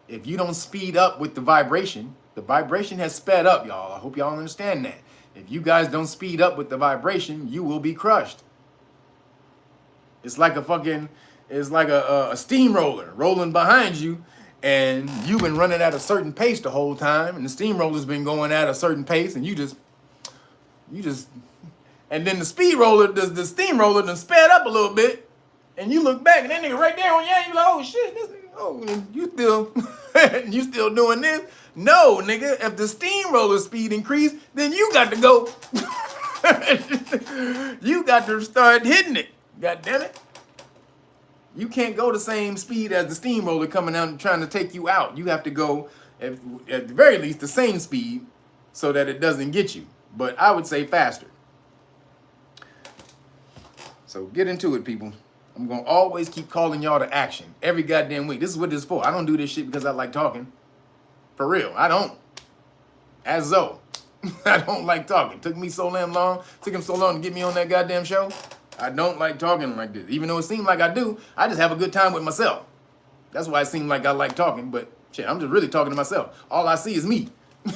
If you don't speed up with the vibration has sped up, y'all. I hope y'all understand that. If you guys don't speed up with the vibration, you will be crushed. It's like a steamroller rolling behind you, and you've been running at a certain pace the whole time, and the steamroller's been going at a certain pace, and you just, and then the steamroller done sped up a little bit, and you look back, and that nigga right there on you, you like, oh shit, this nigga, oh, you still doing this? No, nigga, if the steamroller speed increased, then you got to go. You got to start hitting it. God damn it. You can't go the same speed as the steamroller coming out and trying to take you out. You have to go, at the very least, the same speed so that it doesn't get you. But I would say faster. So get into it, people. I'm going to always keep calling y'all to action every goddamn week. This is what this is for. I don't do this shit because I like talking. For real, I don't. As though I don't like talking. Took me so damn long. Took him so long to get me on that goddamn show. I don't like talking like this. Even though it seems like I do, I just have a good time with myself. That's why it seems like I like talking, but shit, I'm just really talking to myself. All I see is me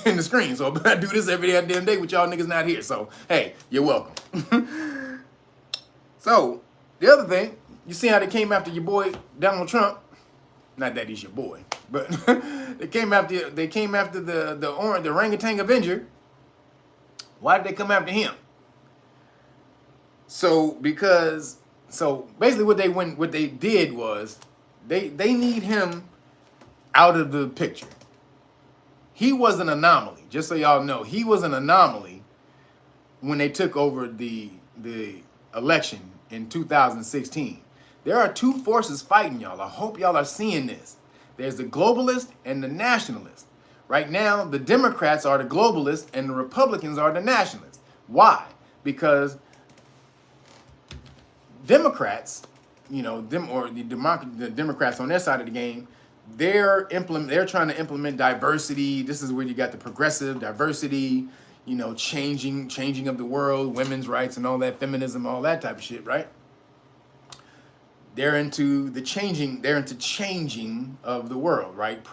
in the screen. So I do this every damn day with y'all niggas not here. So, hey, you're welcome. So, the other thing, you see how they came after your boy Donald Trump? Not that he's your boy, but they came after the orangutan Avenger. Why did they come after him? So basically what they did was they need him out of the picture. He was an anomaly. Just so y'all know, he was an anomaly when they took over the election in 2016. There are two forces fighting y'all. I hope y'all are seeing this. There's the globalist and the nationalist. Right now, the Democrats are the globalists and the Republicans are the nationalists. Why? Because Democrats, the Democrats on their side of the game, they're trying to implement diversity. This is where you got the progressive diversity, changing of the world, women's rights and all that, feminism, all that type of shit, right? They're into changing of the world, right?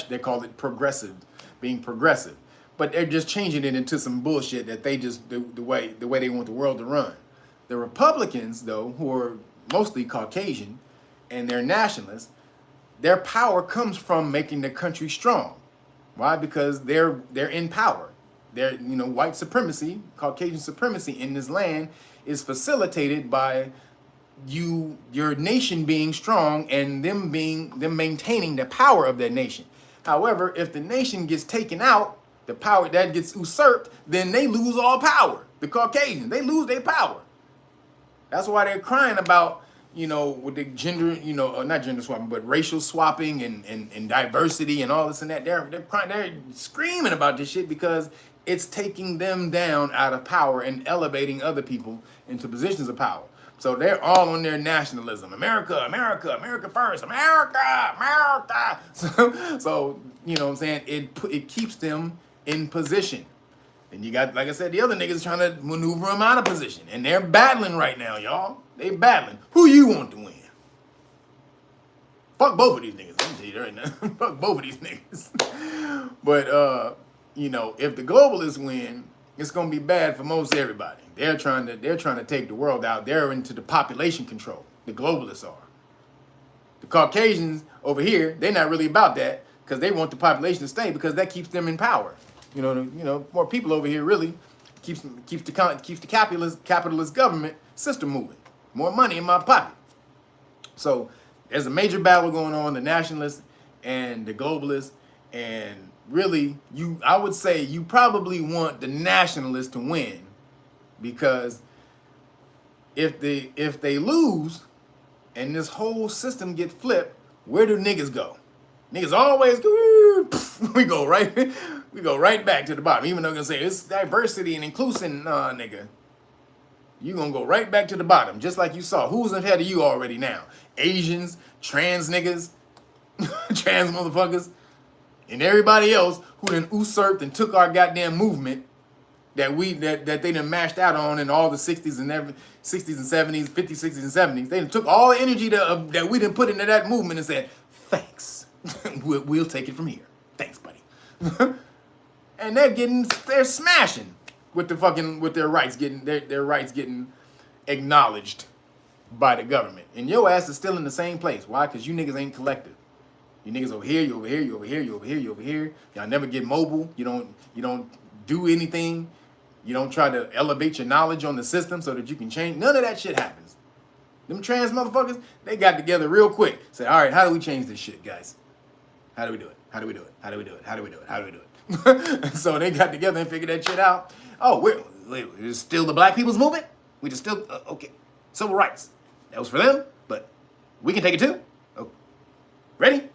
They call it progressive, being progressive. But they're just changing it into some bullshit that they just do the way they want the world to run. The Republicans, though, who are mostly Caucasian and they're nationalists, their power comes from making the country strong. Why? Because they're in power. They're, white supremacy, Caucasian supremacy in this land is facilitated by your nation being strong and them maintaining the power of that nation. However, if the nation gets taken out, the power that gets usurped, then they lose all power. The Caucasians, they lose their power. That's why they're crying about, with the gender, not gender swapping, but racial swapping and diversity and all this and that. They're crying, they're screaming about this shit because it's taking them down out of power and elevating other people into positions of power. So they're all on their nationalism. America, America, America first, America, America. So you know what I'm saying? It keeps them in position. And you got, like I said, the other niggas trying to maneuver them out of position. And they're battling right now, y'all. They battling. Who you want to win? Fuck both of these niggas. I'm tell you right now. Fuck both of these niggas. But if the globalists win, it's gonna be bad for most everybody. They're trying to take the world out. They're into the population control. The globalists are. The Caucasians over here, they're not really about that because they want the population to stay because that keeps them in power. More people over here really keeps the capitalist government system moving. More money in my pocket. So there's a major battle going on, the nationalists and the globalists, and really I would say you probably want the nationalists to win, because if they lose and this whole system get flipped, where do niggas go? Niggas always go, we go right back to the bottom. Even though they're gonna say it's diversity and inclusion, nah, nigga. You gonna go right back to the bottom, just like you saw. Who's ahead of you already now? Asians, trans niggas, trans motherfuckers, and everybody else who done usurped and took our goddamn movement that they done mashed out on in all the 60s and 70s, 50s, 60s, and 70s. They done took all the energy that we done put into that movement and said, thanks. we'll take it from here. Thanks, buddy. And they're smashing with their rights getting acknowledged by the government. And your ass is still in the same place. Why? Because you niggas ain't collective. You niggas over here, you over here, you over here, you over here, you over here. Y'all never get mobile. You don't do anything. You don't try to elevate your knowledge on the system so that you can change. None of that shit happens. Them trans motherfuckers, they got together real quick. Said, all right, how do we change this shit, guys? How do we do it? How do we do it? How do we do it? How do we do it? How do we do it? So they got together and figured that shit out. Oh, we're still the black people's movement? We just still, okay. Civil rights. That was for them, but we can take it too. Oh. Ready?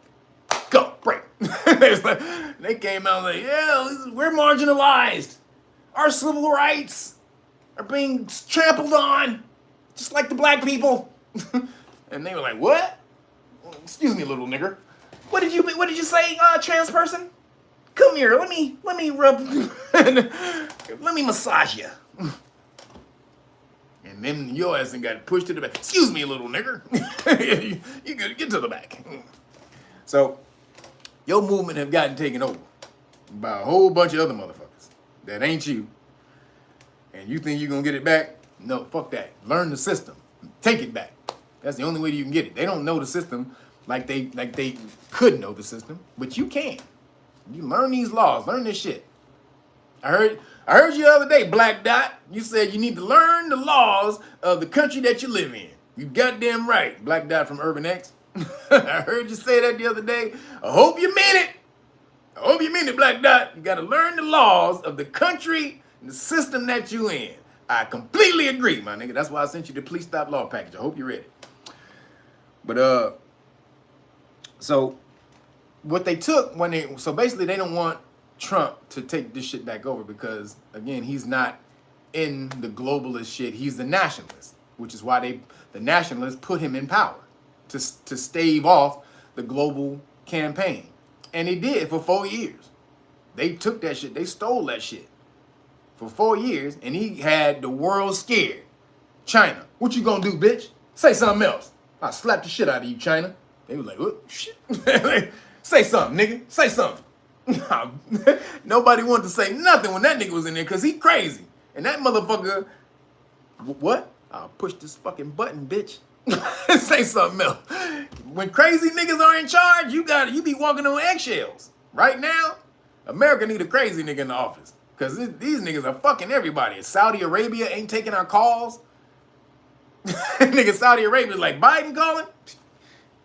Go, break. They came out like, yeah, we're marginalized. Our civil rights are being trampled on, just like the black people. And they were like, what? Excuse me, little nigger. What did you say, trans person? Come here, let me rub, let me massage you. And then your ass got pushed to the back. Excuse me, little nigger. You gotta get to the back. So, your movement have gotten taken over by a whole bunch of other motherfuckers that ain't you. And you think you're gonna get it back? No, fuck that. Learn the system. Take it back. That's the only way you can get it. They don't know the system like they could know the system, but you can. You learn these laws, learn this shit. I heard you the other day, Black Dot. You said you need to learn the laws of the country that you live in. You goddamn right, Black Dot from Urban X. I heard you say that the other day. I hope you mean it. I hope you mean it, Black Dot. You got to learn the laws of the country and the system that you in. I completely agree, my nigga. That's why I sent you the Please Stop Law package. I hope you read it. But so what they took so basically they don't want Trump to take this shit back over because again he's not in the globalist shit. He's the nationalist, which is why the nationalists put him in power to stave off the global campaign, and he did for 4 years. They took that shit. They stole that shit for 4 years, and he had the world scared. China, what you gonna do, bitch? Say something else. I'll slap the shit out of you, China. They was like, what? Shit. Say something, nigga. Say something. Nobody wanted to say nothing when that nigga was in there because he crazy. And that motherfucker, what? I'll push this fucking button, bitch. Say something else. When crazy niggas are in charge, you be walking on eggshells. Right now, America need a crazy nigga in the office. Because these niggas are fucking everybody. Saudi Arabia ain't taking our calls. Nigga, Saudi Arabia is like, Biden calling?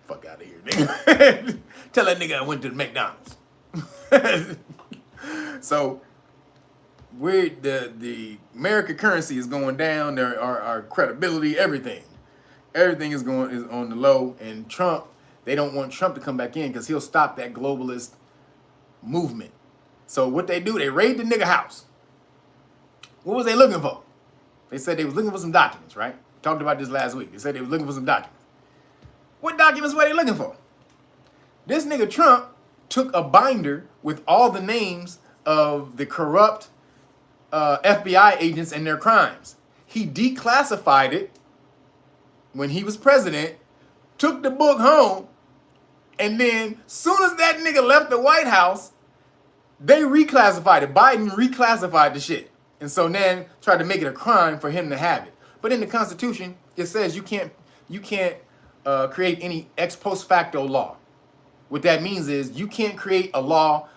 Fuck out of here, nigga. Tell that nigga I went to the McDonald's. So, the American currency is going down. Our credibility, everything is on the low. And Trump, they don't want Trump to come back in because he'll stop that globalist movement. So what they do, they raid the nigga house. What was they looking for? They said they was looking for some documents, right? Talked about this last week. They said they was looking for some documents. What documents were they looking for? This nigga Trump took a binder with all the names of the corrupt FBI agents and their crimes. He declassified it when he was president, took the book home, and then soon as that nigga left the White House, they reclassified it. Biden reclassified the shit. And so then tried to make it a crime for him to have it. But in the Constitution, it says you can't create any ex post facto law. What that means is you can't create a law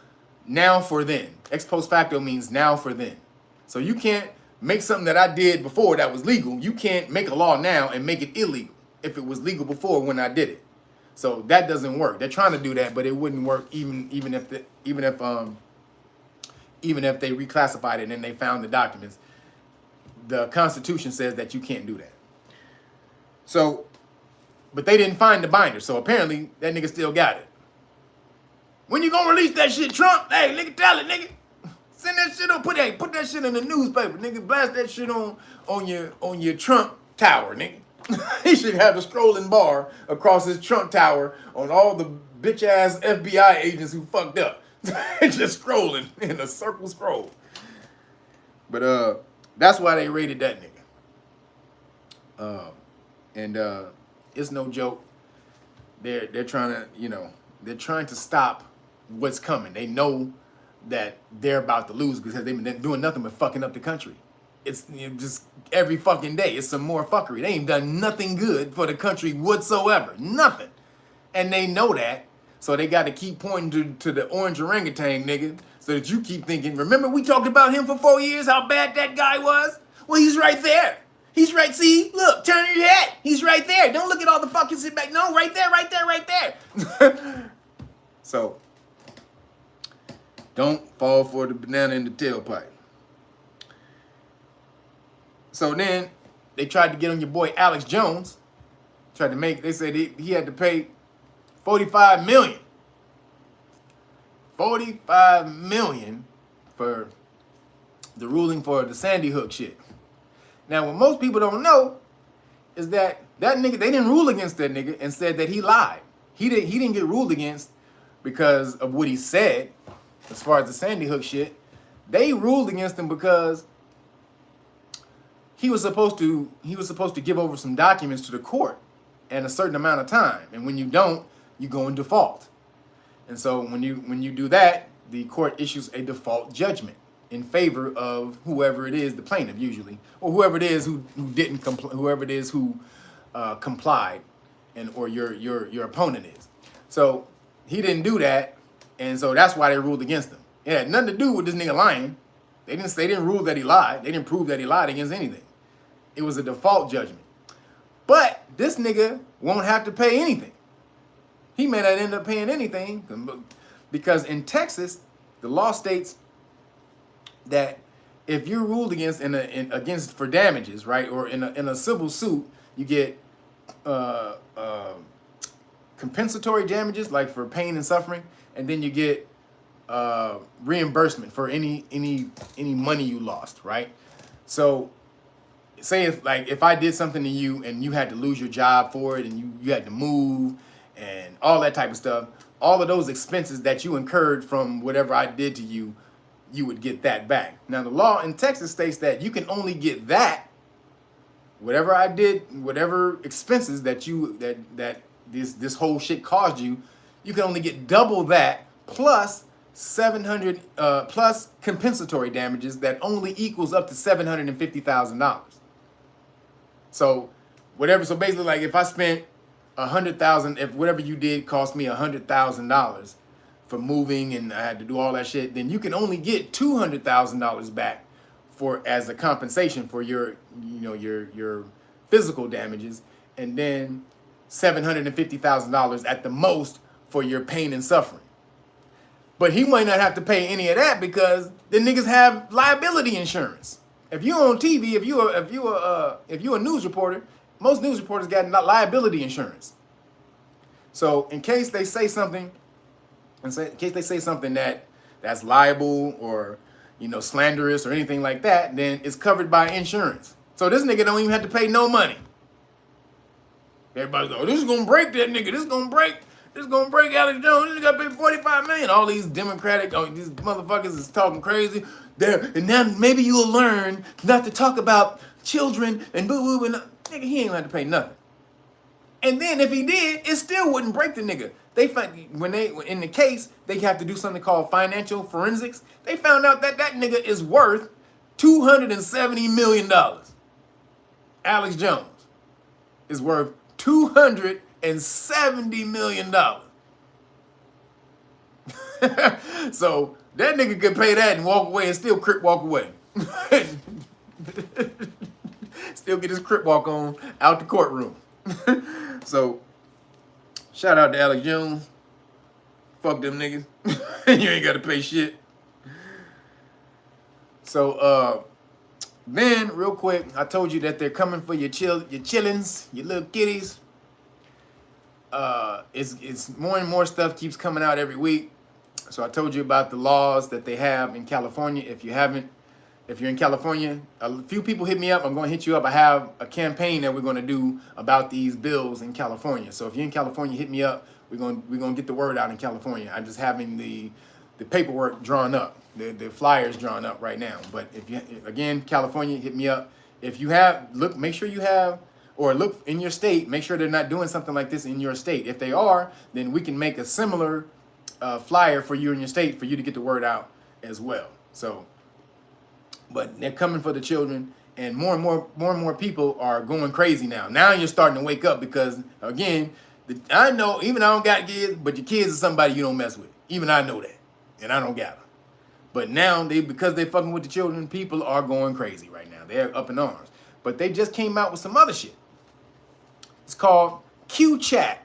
now for then. Ex post facto means now for then. So you can't make something that I did before that was legal. You can't make a law now and make it illegal if it was legal before when I did it. So that doesn't work. They're trying to do that, but it wouldn't work even if they reclassified it and they found the documents. The Constitution says that you can't do that. So, but they didn't find the binder, so apparently that nigga still got it. When you gonna release that shit, Trump? Hey, nigga, tell it, nigga. Send that shit on. Put that shit in the newspaper, nigga. Blast that shit on your Trump tower, nigga. He should have a scrolling bar across his Trump tower on all the bitch ass FBI agents who fucked up. Just scrolling in a circle scroll. But that's why they raided that nigga. And it's no joke. They're trying to, they're trying to stop what's coming. They know that they're about to lose because they've been doing nothing but fucking up the country. It's just every fucking day. It's some more fuckery. They ain't done nothing good for the country whatsoever. Nothing. And they know that. So they got to keep pointing to the orange orangutan, nigga, so that you keep thinking, remember we talked about him for 4 years, how bad that guy was? Well, he's right there. He's right, see? Look, turn your head. He's right there. Don't look at all the fucking sit back. No, right there, right there, right there. So, don't fall for the banana in the tailpipe. So then, they tried to get on your boy Alex Jones. They said he had to pay $45 million. $45 million for the ruling for the Sandy Hook shit. Now, what most people don't know is that nigga, they didn't rule against that nigga and said that he lied. He didn't get ruled against because of what he said. as far as the Sandy Hook shit, they ruled against him because he was supposed to give over some documents to the court in a certain amount of time, and when you don't, you go in default. And so when you do that, the court issues a default judgment in favor of whoever it is, the plaintiff usually, or whoever it is who didn't comply, whoever it is who complied, and or your opponent is. So he didn't do that, and so that's why they ruled against him. It had nothing to do with this nigga lying. They didn't rule that he lied. They didn't prove that he lied against anything. It was a default judgment. But this nigga won't have to pay anything. He may not end up paying anything because in Texas, the law states that if you're ruled against against for damages, right, or in a civil suit, you get compensatory damages, like for pain and suffering, and then you get reimbursement for any money you lost, right? So say if I did something to you and you had to lose your job for it, and you had to move and all that type of stuff, all of those expenses that you incurred from whatever I did to you, you would get that back. Now the law in Texas states that you can only get that, whatever I did, whatever expenses that this whole shit caused you, you can only get double that plus 700 plus compensatory damages that only equals up to $750,000. So whatever, so basically, like if I spent $100,000, if whatever you did cost me $100,000 for moving and I had to do all that shit, then you can only get $200,000 back as a compensation for your physical damages, and then $750,000 at the most for your pain and suffering. But he might not have to pay any of that because the niggas have liability insurance. If you're on TV, if you're a news reporter, most news reporters got liability insurance. So in case they say something, that's liable or slanderous or anything like that, then it's covered by insurance. So this nigga don't even have to pay no money. Everybody's like, oh, this is gonna break that nigga. This is gonna break Alex Jones. This nigga gotta pay $45 million. All these these motherfuckers is talking crazy. And now maybe you'll learn not to talk about children and boo-boo. And nigga, he ain't gonna have to pay nothing. And then if he did, it still wouldn't break the nigga. They find in the case, they have to do something called financial forensics. They found out that nigga is worth $270 million. Alex Jones is worth $270 million. So that nigga could pay that and walk away and still crip walk away. Still get his crip walk on out the courtroom. So shout out to Alex Jones. Fuck them niggas. You ain't got to pay shit. So then real quick, I told you that they're coming for your chillins, your little kitties. It's more and more stuff keeps coming out every week. So I told you about the laws that they have in California. If you're in California, a few people hit me up. I'm going to hit you up. I have a campaign that we're going to do about these bills in California. So if you're in California, hit me up. We're going to get the word out in California. I'm just having the paperwork drawn up, the flyers drawn up right now. But if you, again, California, hit me up. If you have, make sure you have, or look in your state, make sure they're not doing something like this in your state. If they are, then we can make a similar flyer for you in your state for you to get the word out as well. So, but they're coming for the children, and more and more people are going crazy now. Now you're starting to wake up because, again, I know, even I don't got kids, but your kids are somebody you don't mess with. Even I know that, and I don't got them. But now, because they're fucking with the children, people are going crazy right now. They're up in arms. But they just came out with some other shit. It's called Q Chat.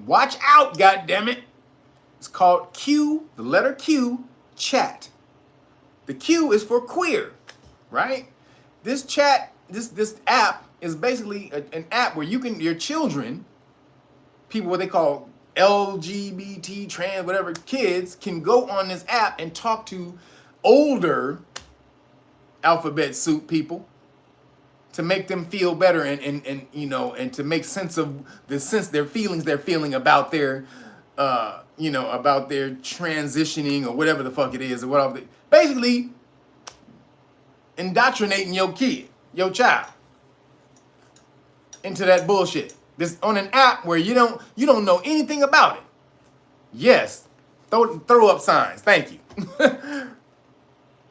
Watch out, goddammit. It's called Q, the letter Q, Chat. The Q is for queer, right? This chat, this app is basically an app where your children, people what they call LGBT, trans, whatever, kids can go on this app and talk to older alphabet soup people to make them feel better and to make sense of their feelings they're feeling about their you know, about their transitioning or whatever the fuck it is, or whatever. Basically, indoctrinating your kid, your child, into that bullshit. This on an app where you don't know anything about it. Yes, throw up signs. Thank you.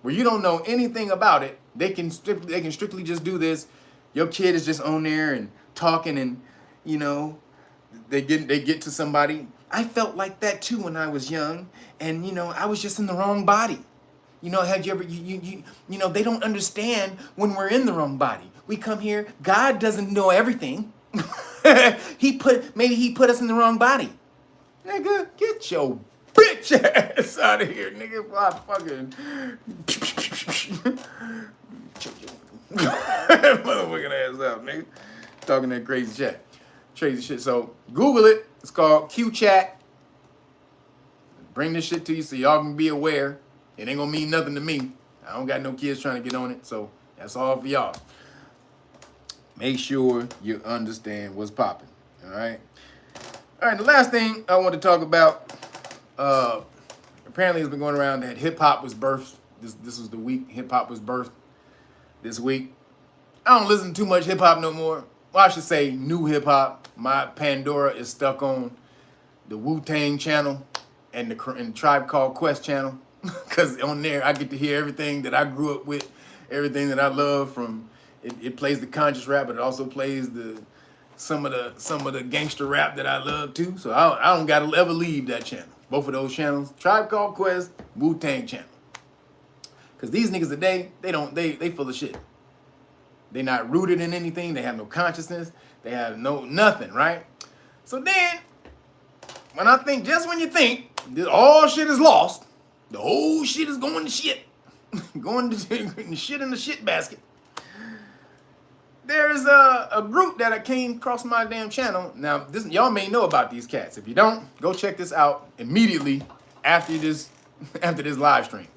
Where you don't know anything about it, they can strictly just do this. Your kid is just on there and talking, and you know, they get to somebody. I felt like that too when I was young, and you know, I was just in the wrong body. You know, have you ever you know, they don't understand when we're in the wrong body. We come here, God doesn't know everything. Maybe he put us in the wrong body. Nigga, get your bitch ass out of here, nigga. Fucking motherfucking ass out, nigga. Talking that crazy shit. So Google it. It's called Q Chat. Bring this shit to you so y'all can be aware. It ain't gonna mean nothing to me. I don't got no kids trying to get on it, so that's all for y'all. Make sure you understand what's popping. All right. All right. The last thing I want to talk about. Apparently, it's been going around that hip hop was birthed. This was the week hip hop was birthed. This week, I don't listen to too much hip hop no more. Well, I should say new hip hop. My Pandora is stuck on the Wu-Tang channel and the Tribe Called Quest channel, because on there I get to hear everything that I grew up with, everything that I love. From it plays the conscious rap, but it also plays some of the gangster rap that I love too. So I don't gotta ever leave that channel. Both of those channels, Tribe Called Quest, Wu-Tang channel. Cause these niggas today, they full of shit. They not rooted in anything. They have no consciousness. They have nothing, right? So then, when you think that all shit is lost, the whole shit is going to shit, going to shit in the shit basket. There's a group that I came across my damn channel. Now, y'all may know about these cats. If you don't, go check this out immediately after this live stream.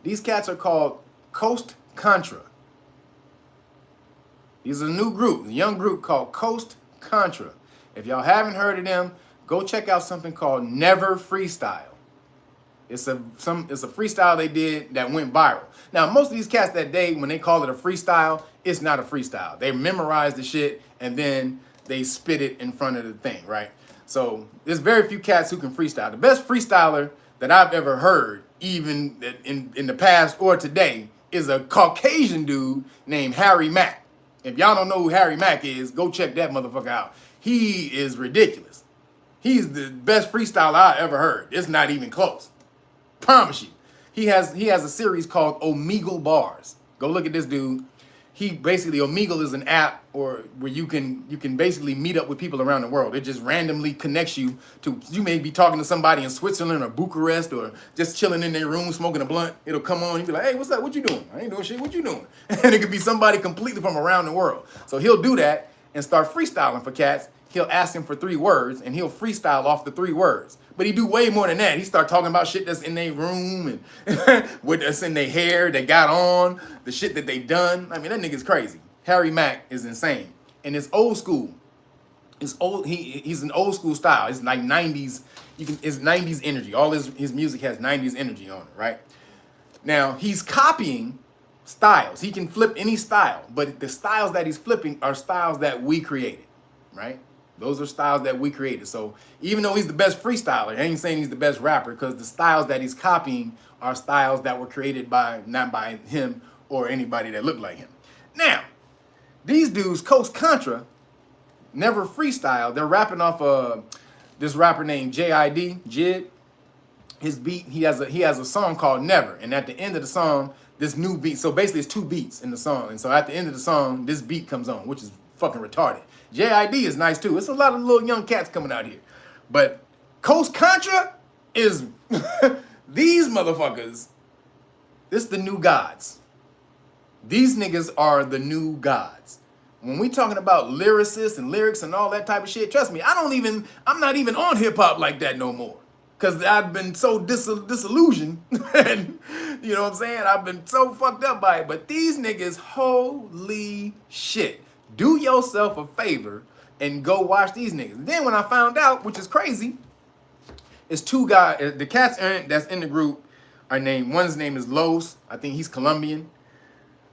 These cats are called Coast Contra. These are a new group, a young group called Coast Contra. If y'all haven't heard of them, go check out something called Never Freestyle. It's a freestyle they did that went viral. Now, most of these cats that day, when they call it a freestyle, it's not a freestyle. They memorize the shit and then they spit it in front of the thing, right? So there's very few cats who can freestyle. The best freestyler that I've ever heard, even in the past or today, is a Caucasian dude named Harry Mack. If y'all don't know who Harry Mack is, go check that motherfucker out. He is ridiculous. He's the best freestyler I ever heard. It's not even close. Promise you. He has a series called Omegle Bars. Go look at this dude. He basically, Omegle is an app where you can basically meet up with people around the world. It just randomly connects you to, you may be talking to somebody in Switzerland or Bucharest or just chilling in their room smoking a blunt. It'll come on, you be like, hey, what's up? What you doing? I ain't doing shit. What you doing? And it could be somebody completely from around the world. So he'll do that and start freestyling for cats. He'll ask him for 3 words and he'll freestyle off the 3 words. But he do way more than that. He start talking about shit that's in their room and that's in their hair, they got on, the shit that they done. I mean, that nigga's crazy. Harry Mack is insane. And it's old school. It's old. He's an old school style. It's like 90s. It's 90s energy. All his music has 90s energy on it, right? Now, he's copying styles. He can flip any style, but the styles that he's flipping are styles that we created, right? Those are styles that we created. So even though he's the best freestyler, I ain't saying he's the best rapper, because the styles that he's copying are styles that were created not by him or anybody that looked like him. Now, these dudes, Coast Contra, Never Freestyle. They're rapping off this rapper named JID. His beat, he has a song called Never, and at the end of the song, this new beat. So basically, it's 2 beats in the song, and so at the end of the song, this beat comes on, which is fucking retarded. JID is nice too. It's a lot of little young cats coming out here. But Coast Contra is these motherfuckers. This the new gods. These niggas are the new gods. When we talking about lyricists and lyrics and all that type of shit, trust me, I'm not even on hip hop like that no more. Cause I've been so disillusioned. And you know what I'm saying? I've been so fucked up by it. But these niggas, holy shit. Do yourself a favor and go watch these niggas. Then when I found out, which is crazy, It's two guys. The cats that's in the group are named. One's name is Los. I think he's Colombian.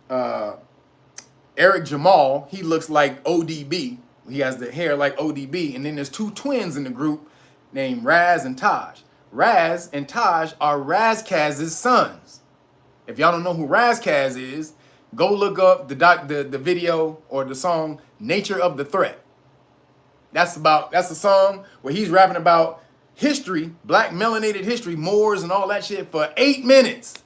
Eric Jamal. He looks like ODB. He has the hair like ODB. And then there's two twins in the group named Raz and Taj. Raz and Taj are Razkaz's sons. If y'all don't know who Razkaz is, go look up the video or the song "Nature of the Threat." That's a song where he's rapping about history, black melanated history, Moors and all that shit for 8 minutes.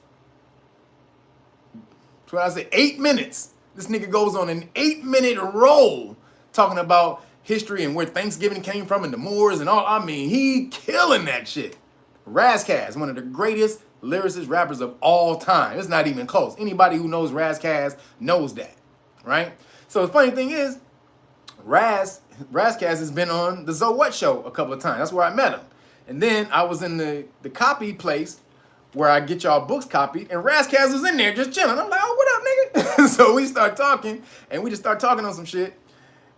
That's what I say, 8 minutes. This nigga goes on an 8-minute roll talking about history and where Thanksgiving came from and the Moors and all. I mean, he killing that shit. Razkaz, one of the greatest lyricist rappers of all time. It's not even close. Anybody who knows Razkaz knows that, right? So the funny thing is, Razkaz has been on the Zoe What Show a couple of times. That's where I met him. And then I was in the copy place where I get y'all books copied, and Razkaz was in there just chilling. I'm like, oh, what up, nigga? So we start talking, and we just start talking on some shit.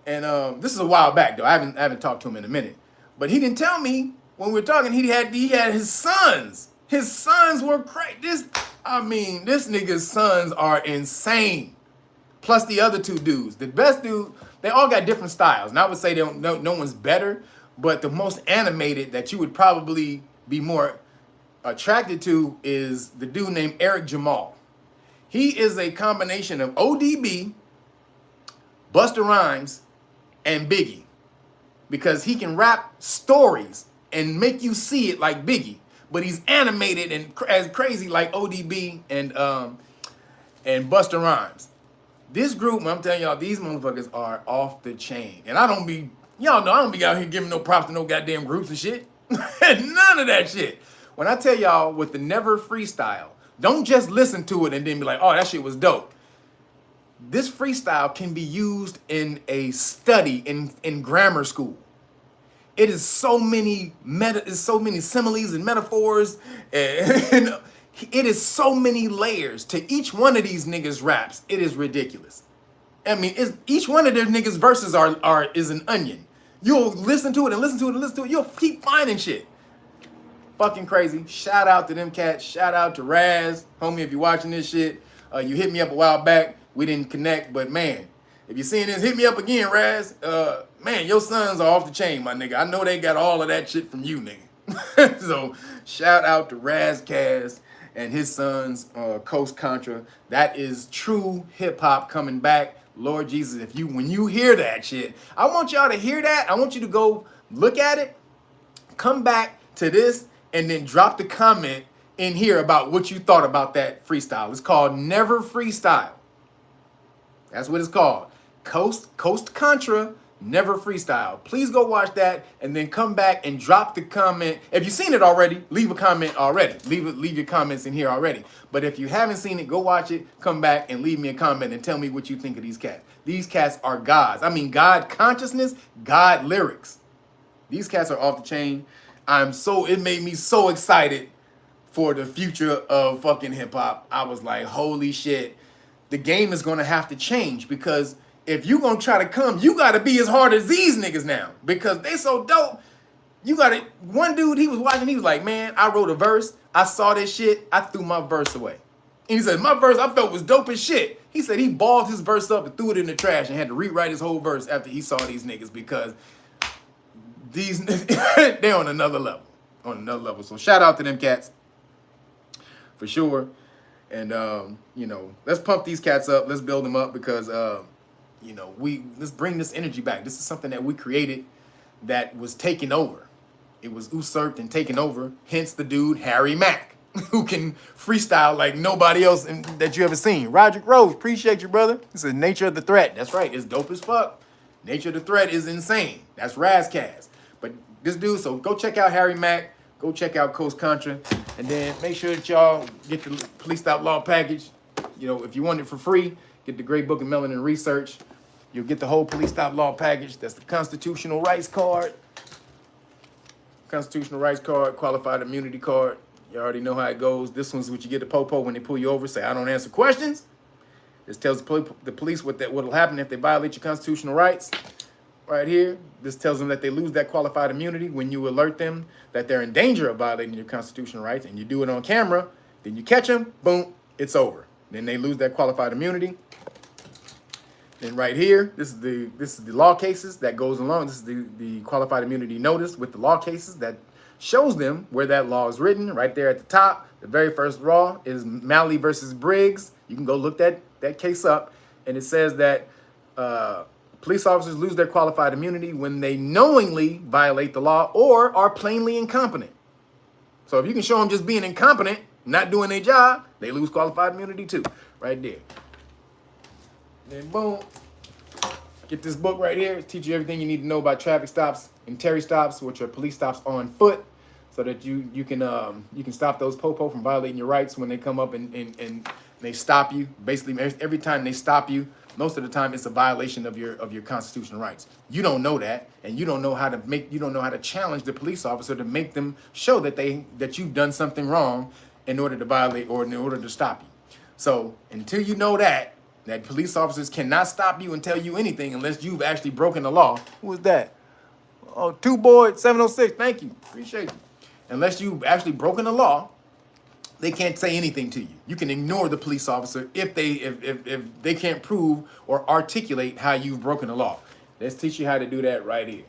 And this is a while back, though. I haven't talked to him in a minute. But he didn't tell me when we were talking, he had his sons. His sons were crazy. This nigga's sons are insane. Plus the other two dudes. The best dude, they all got different styles. And I would say no one's better, but the most animated that you would probably be more attracted to is the dude named Eric Jamal. He is a combination of ODB, Busta Rhymes, and Biggie. Because he can rap stories and make you see it like Biggie. But he's animated and as crazy like ODB and Busta Rhymes. This group, I'm telling y'all, these motherfuckers are off the chain. And y'all know I don't be out here giving no props to no goddamn groups and shit. None of that shit. When I tell y'all with the Never Freestyle, don't just listen to it and then be like, oh, that shit was dope. This freestyle can be used in a study in grammar school. It is so many similes and metaphors, and it is so many layers to each one of these niggas' raps. It is ridiculous. I mean, each one of their niggas' verses is an onion. You'll listen to it and listen to it and listen to it. You'll keep finding shit. Fucking crazy. Shout out to them cats. Shout out to Raz, homie. If you're watching this shit, you hit me up a while back. We didn't connect, but man, if you're seeing this, hit me up again, Raz. Man, your sons are off the chain, my nigga. I know they got all of that shit from you, nigga. So shout out to Razkaz and his sons, Coast Contra. That is true hip hop coming back. Lord Jesus, when you hear that shit, I want y'all to hear that. I want you to go look at it, come back to this, and then drop the comment in here about what you thought about that freestyle. It's called Never Freestyle. That's what it's called. Coast Contra, Never Freestyle. Please go watch that and then come back and drop the comment. If you've seen it already, leave a comment already. Leave your comments in here already. But if you haven't seen it, go watch it, come back and leave me a comment and tell me what you think of these cats. These cats are gods. I mean, God consciousness, God lyrics. These cats are off the chain. It made me so excited for the future of fucking hip hop. I was like, holy shit. The game is gonna have to change, because if you gonna try to come, you gotta be as hard as these niggas now, because they so dope. You gotta, one dude, he was watching, he was like, man, I wrote a verse, I saw this shit, I threw my verse away. And he said, my verse I felt was dope as shit. He said he balled his verse up and threw it in the trash and had to rewrite his whole verse after he saw these niggas, because these, they're on another level. So shout out to them cats, for sure. And, let's pump these cats up. Let's build them up, because, let's bring this energy back. This is something that we created that was taken over. It was usurped and taken over. Hence the dude, Harry Mack, who can freestyle like nobody else that you ever seen. Roderick Rose, appreciate you, brother. This is Nature of the Threat. That's right. It's dope as fuck. Nature of the Threat is insane. That's Razkaz. But this dude, so go check out Harry Mack. Go check out Coast Contra, and then make sure that y'all get the Police Stop Law package. If you want it for free, get the Great Book of Melanin Research. You'll get the whole Police Stop Law package. That's the Constitutional Rights Card. Constitutional Rights Card, Qualified Immunity Card. You already know how it goes. This one's what you get the popo when they pull you over. Say, I don't answer questions. This tells the police what'll happen if they violate your constitutional rights. right here. This tells them that they lose that qualified immunity when you alert them that they're in danger of violating your constitutional rights, and you do it on camera. Then you catch them, boom, it's over. Then they lose that qualified immunity. And right here, this is the law cases that goes along. This is the qualified immunity notice with the law cases that shows them where that law is written. Right there at the top, the very first law is Malley versus Briggs. You can go look that case up, and it says that police officers lose their qualified immunity when they knowingly violate the law or are plainly incompetent. So if you can show them just being incompetent, not doing their job, they lose qualified immunity too, right there. Then boom, get this book right here. Teach you everything you need to know about traffic stops and Terry stops, which are police stops on foot, so that you can stop those popo from violating your rights when they come up and they stop you. Basically, every time they stop you, most of the time it's a violation of your constitutional rights. You don't know that, and you don't know how to challenge the police officer to make them show that you've done something wrong in order to violate or in order to stop you. So until you know that police officers cannot stop you and tell you anything unless you've actually broken the law. Who was that? Oh, 2 boy 706. Thank you. Appreciate you. Unless you've actually broken the law, they can't say anything to you. You can ignore the police officer if they can't prove or articulate how you've broken the law. Let's teach you how to do that right here.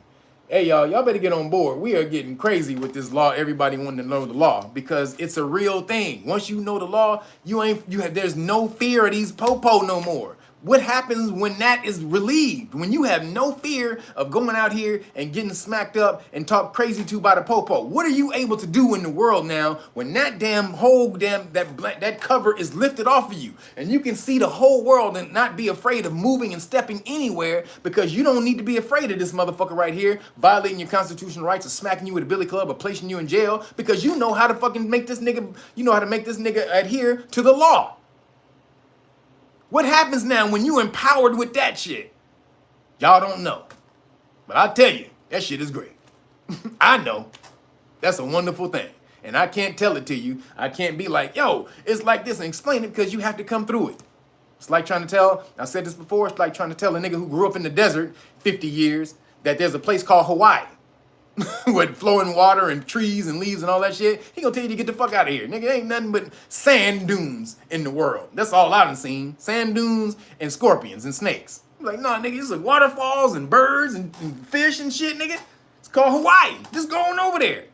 Hey, y'all better get on board. We are getting crazy with this law. Everybody wanting to know the law because it's a real thing. Once you know the law, there's no fear of these popo no more. What happens when that is relieved? When you have no fear of going out here and getting smacked up and talked crazy to by the popo? What are you able to do in the world now when that that cover is lifted off of you and you can see the whole world and not be afraid of moving and stepping anywhere because you don't need to be afraid of this motherfucker right here violating your constitutional rights or smacking you with a billy club or placing you in jail because you know how to fucking make this nigga adhere to the law. What happens now when you empowered with that shit? Y'all don't know. But I tell you, that shit is great. I know. That's a wonderful thing. And I can't tell it to you. I can't be like, yo, it's like this and explain it because you have to come through it. It's like trying to tell, I said this before, it's like trying to tell a nigga who grew up in the desert 50 years that there's a place called Hawaii. With flowing water and trees and leaves and all that shit. He gonna tell you to get the fuck out of here. Nigga, ain't nothing but sand dunes in the world. That's all I done seen. Sand dunes and scorpions and snakes. I'm like, nah, nigga, this is waterfalls and birds and fish and shit, nigga. It's called Hawaii. Just go on over there.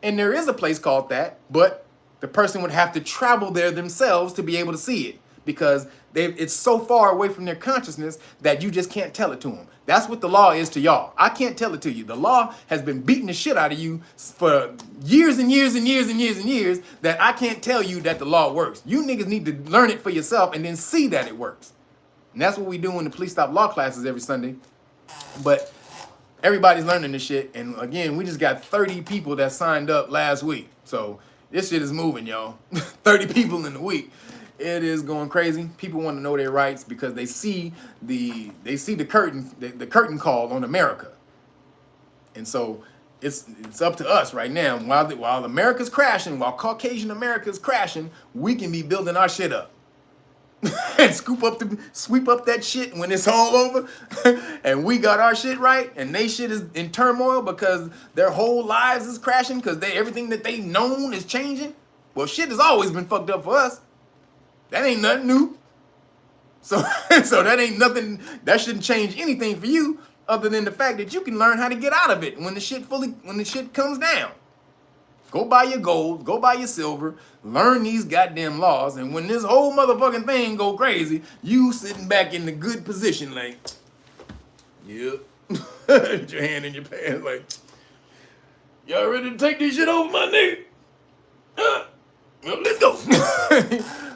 And there is a place called that, but the person would have to travel there themselves to be able to see it because it's so far away from their consciousness that you just can't tell it to them. That's what the law is to y'all. I can't tell it to you. The law has been beating the shit out of you for years and years and years and years and years that I can't tell you that the law works. You niggas need to learn it for yourself and then see that it works. And that's what we do in the police stop law classes every Sunday. But everybody's learning this shit. And again, we just got 30 people that signed up last week. So this shit is moving, y'all. 30 people in a week. It is going crazy. People want to know their rights because they see the curtain call on America, and so it's up to us right now. While America's crashing, while Caucasian America's crashing, we can be building our shit up and sweep up that shit when it's all over, and we got our shit right, and they shit is in turmoil because their whole lives is crashing because everything that they known is changing. Well, shit has always been fucked up for us. That ain't nothing new. So that ain't nothing, that shouldn't change anything for you other than the fact that you can learn how to get out of it when the shit comes down. Go buy your gold, go buy your silver, learn these goddamn laws, and when this whole motherfucking thing go crazy, you sitting back in the good position like, yep. Put your hand in your pants like, y'all ready to take this shit over my nigga? Well, let's go.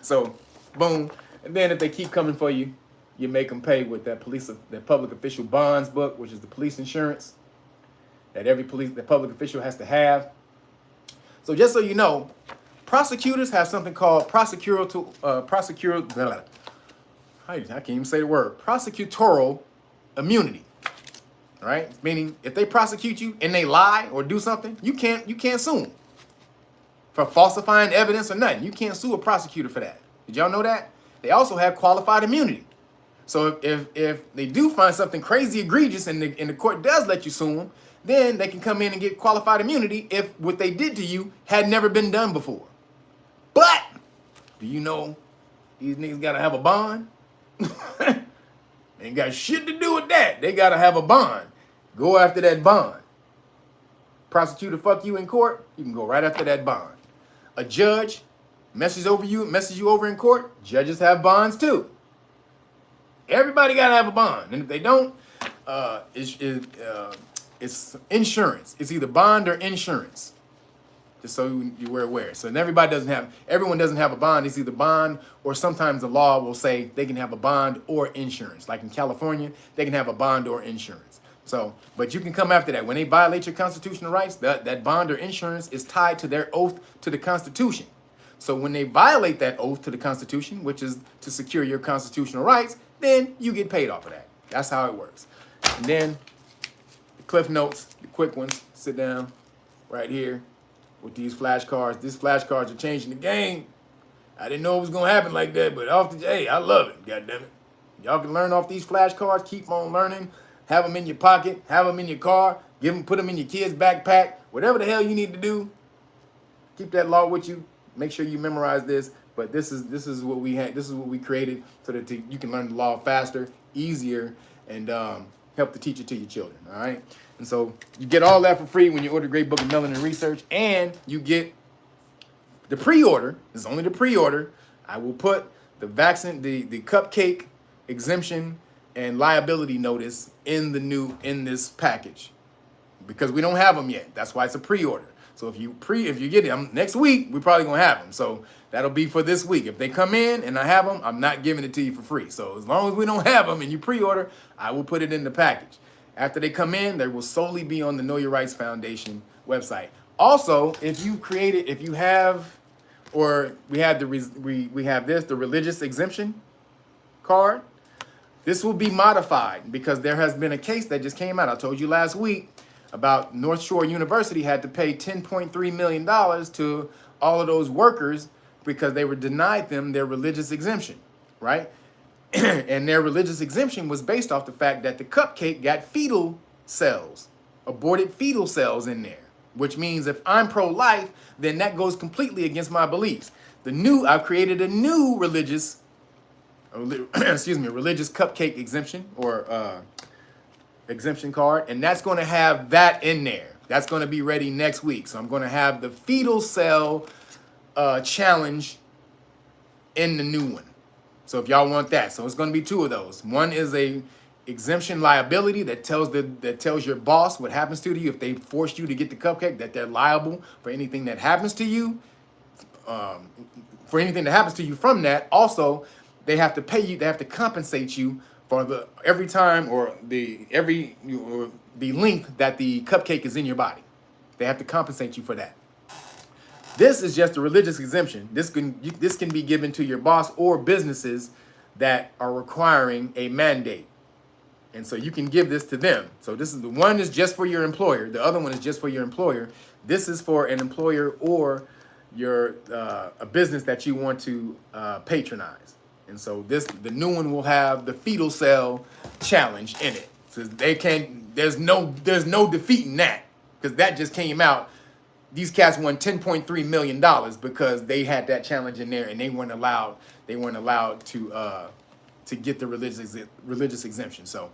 So, boom. And then if they keep coming for you, you make them pay with that public official bonds book, which is the police insurance that the public official has to have. So just so you know, prosecutors have something called prosecutorial immunity. All right? Meaning if they prosecute you and they lie or do something, you can't sue them. For falsifying evidence or nothing. You can't sue a prosecutor for that. Did y'all know that? They also have qualified immunity. So if they do find something crazy egregious and the court does let you sue them, then they can come in and get qualified immunity if what they did to you had never been done before. But do you know these niggas gotta have a bond? Ain't got shit to do with that. They gotta have a bond. Go after that bond. Prosecutor fuck you in court, you can go right after that bond. A judge messes you over in court, judges have bonds too. Everybody gotta have a bond, and if they don't, it's insurance. It's either bond or insurance. Just so you were aware. So everyone doesn't have a bond. It's either bond or sometimes the law will say they can have a bond or insurance. Like in California, they can have a bond or insurance. So, but you can come after that. When they violate your constitutional rights, that bond or insurance is tied to their oath to the Constitution. So when they violate that oath to the Constitution, which is to secure your constitutional rights, then you get paid off of that. That's how it works. And then the cliff notes, the quick ones, sit down right here with these flashcards. These flashcards are changing the game. I didn't know it was going to happen like that, but hey, I love it, goddammit. Y'all can learn off these flashcards, keep on learning, have them in your pocket, have them in your car, put them in your kid's backpack, whatever the hell you need to do. Keep that law with you. Make sure you memorize this. But this is what we had. This is what we created so that you can learn the law faster, easier, and help to teach it to your children. All right. And so you get all that for free when you order Great Book of Melanin Research, and you get the pre-order. This is only the pre-order. I will put the cupcake exemption and liability notice in this package because we don't have them yet. That's why it's a pre-order. So if you get them next week, we're probably gonna have them. So that'll be for this week. If they come in and I have them, I'm not giving it to you for free. So as long as we don't have them and you pre-order, I will put it in the package. After they come in, they will solely be on the Know Your Rights Foundation website. Also, we have the religious exemption card. This will be modified because there has been a case that just came out. I told you last week about North Shore University had to pay $10.3 million to all of those workers because they were denied them their religious exemption, right? And their religious exemption was based off the fact that the cupcake got aborted fetal cells in there, which means if I'm pro-life, then that goes completely against my beliefs. I've created a new religious cupcake exemption or exemption card, and that's going to have that in there. That's going to be ready next week. So I'm going to have the fetal cell challenge in the new one. So if y'all want that, so it's going to be two of those. One is a exemption liability that tells your boss what happens to you if they forced you to get the cupcake, that they're liable for anything that happens to you. For anything that happens to you from that. Also, they have to pay you. They have to compensate you for the length that the cupcake is in your body. They have to compensate you for that. This is just a religious exemption. This can be given to your boss or businesses that are requiring a mandate. And so you can give this to them. So this is the one is just for your employer. The other one is just for your employer. This is for an employer or a business that you want to patronize. And so the new one will have the fetal cell challenge in it. So there's no defeating that because that just came out. These cats won $10.3 million because they had that challenge in there and they weren't allowed to get the religious exemption. So,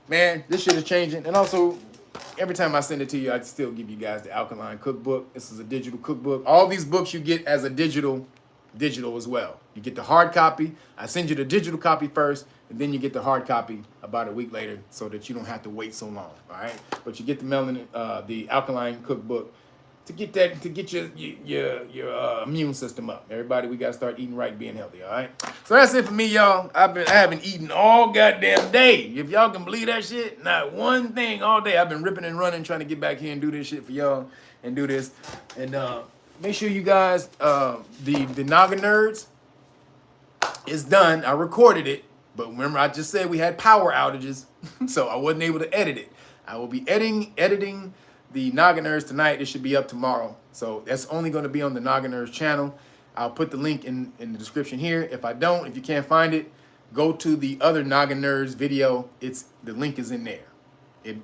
man, this shit is changing. And also, every time I send it to you, I still give you guys the Alkaline Cookbook. This is a digital cookbook. All these books you get as a digital as well. You get the hard copy. I send you the digital copy first, and then you get the hard copy about a week later so that you don't have to wait so long, all right? But you get the Alkaline Cookbook to get your immune system up. Everybody, we gotta start eating right, being healthy, all right? So that's it for me, y'all. I haven't eaten all goddamn day. If y'all can believe that shit, not one thing all day. I've been ripping and running, trying to get back here and do this shit for y'all and do this. And make sure you guys, the Naga Nerds is done. I recorded it, but remember I just said we had power outages, so I wasn't able to edit it. I will be editing the Naga Nerds tonight. It should be up tomorrow. So that's only going to be on the Naga Nerds channel. I'll put the link in the description here. If you can't find it, go to the other Noggin Nerds video. The link is in there.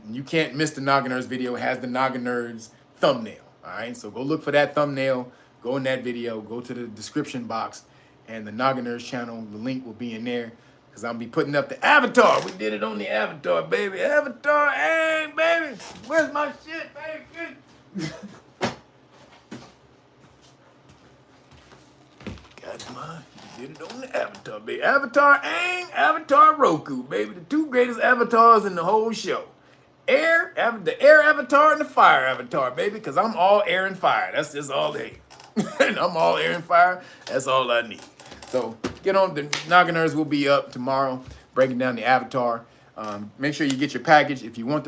You can't miss the Noggin Nerds video. It has the Noggin Nerds thumbnail. All right, so go look for that thumbnail. Go in that video. Go to the description box, and the Noggin Nerds channel. The link will be in there because I'll be putting up the avatar. We did it on the avatar, baby. Avatar, hey, baby. Where's my shit, baby? Got mine. Did it on the avatar, baby. Avatar Aang, Avatar Roku, baby. The two greatest avatars in the whole show. The air avatar and the fire avatar, baby, because I'm all air and fire. That's just all they. And I'm all air and fire. That's all I need. So get on. The Noggin Nerds will be up tomorrow, breaking down the avatar. Make sure you get your package. If you want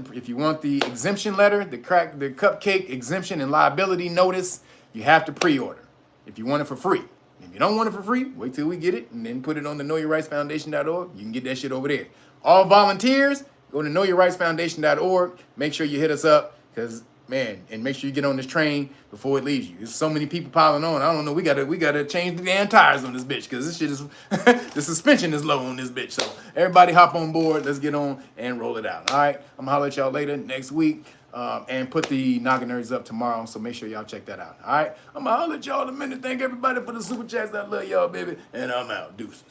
the exemption letter, the cupcake exemption and liability notice, you have to pre-order. If you want it for free. If you don't want it for free, wait till we get it and then put it on the knowyourrightsfoundation.org. You can get that shit over there. All volunteers, go to knowyourrightsfoundation.org. Make sure you hit us up, because man, and make sure you get on this train before it leaves you. There's so many people piling on. I don't know. We gotta change the damn tires on this bitch, because this shit is the suspension is low on this bitch. So everybody hop on board. Let's get on and roll it out. All right. I'm gonna holler at y'all later next week. And put the Noggin Nerds up tomorrow, so make sure y'all check that out. All right. I'm gonna holler at y'all in a minute. Thank everybody for the super chats. I love y'all, baby. And I'm out. Deuces.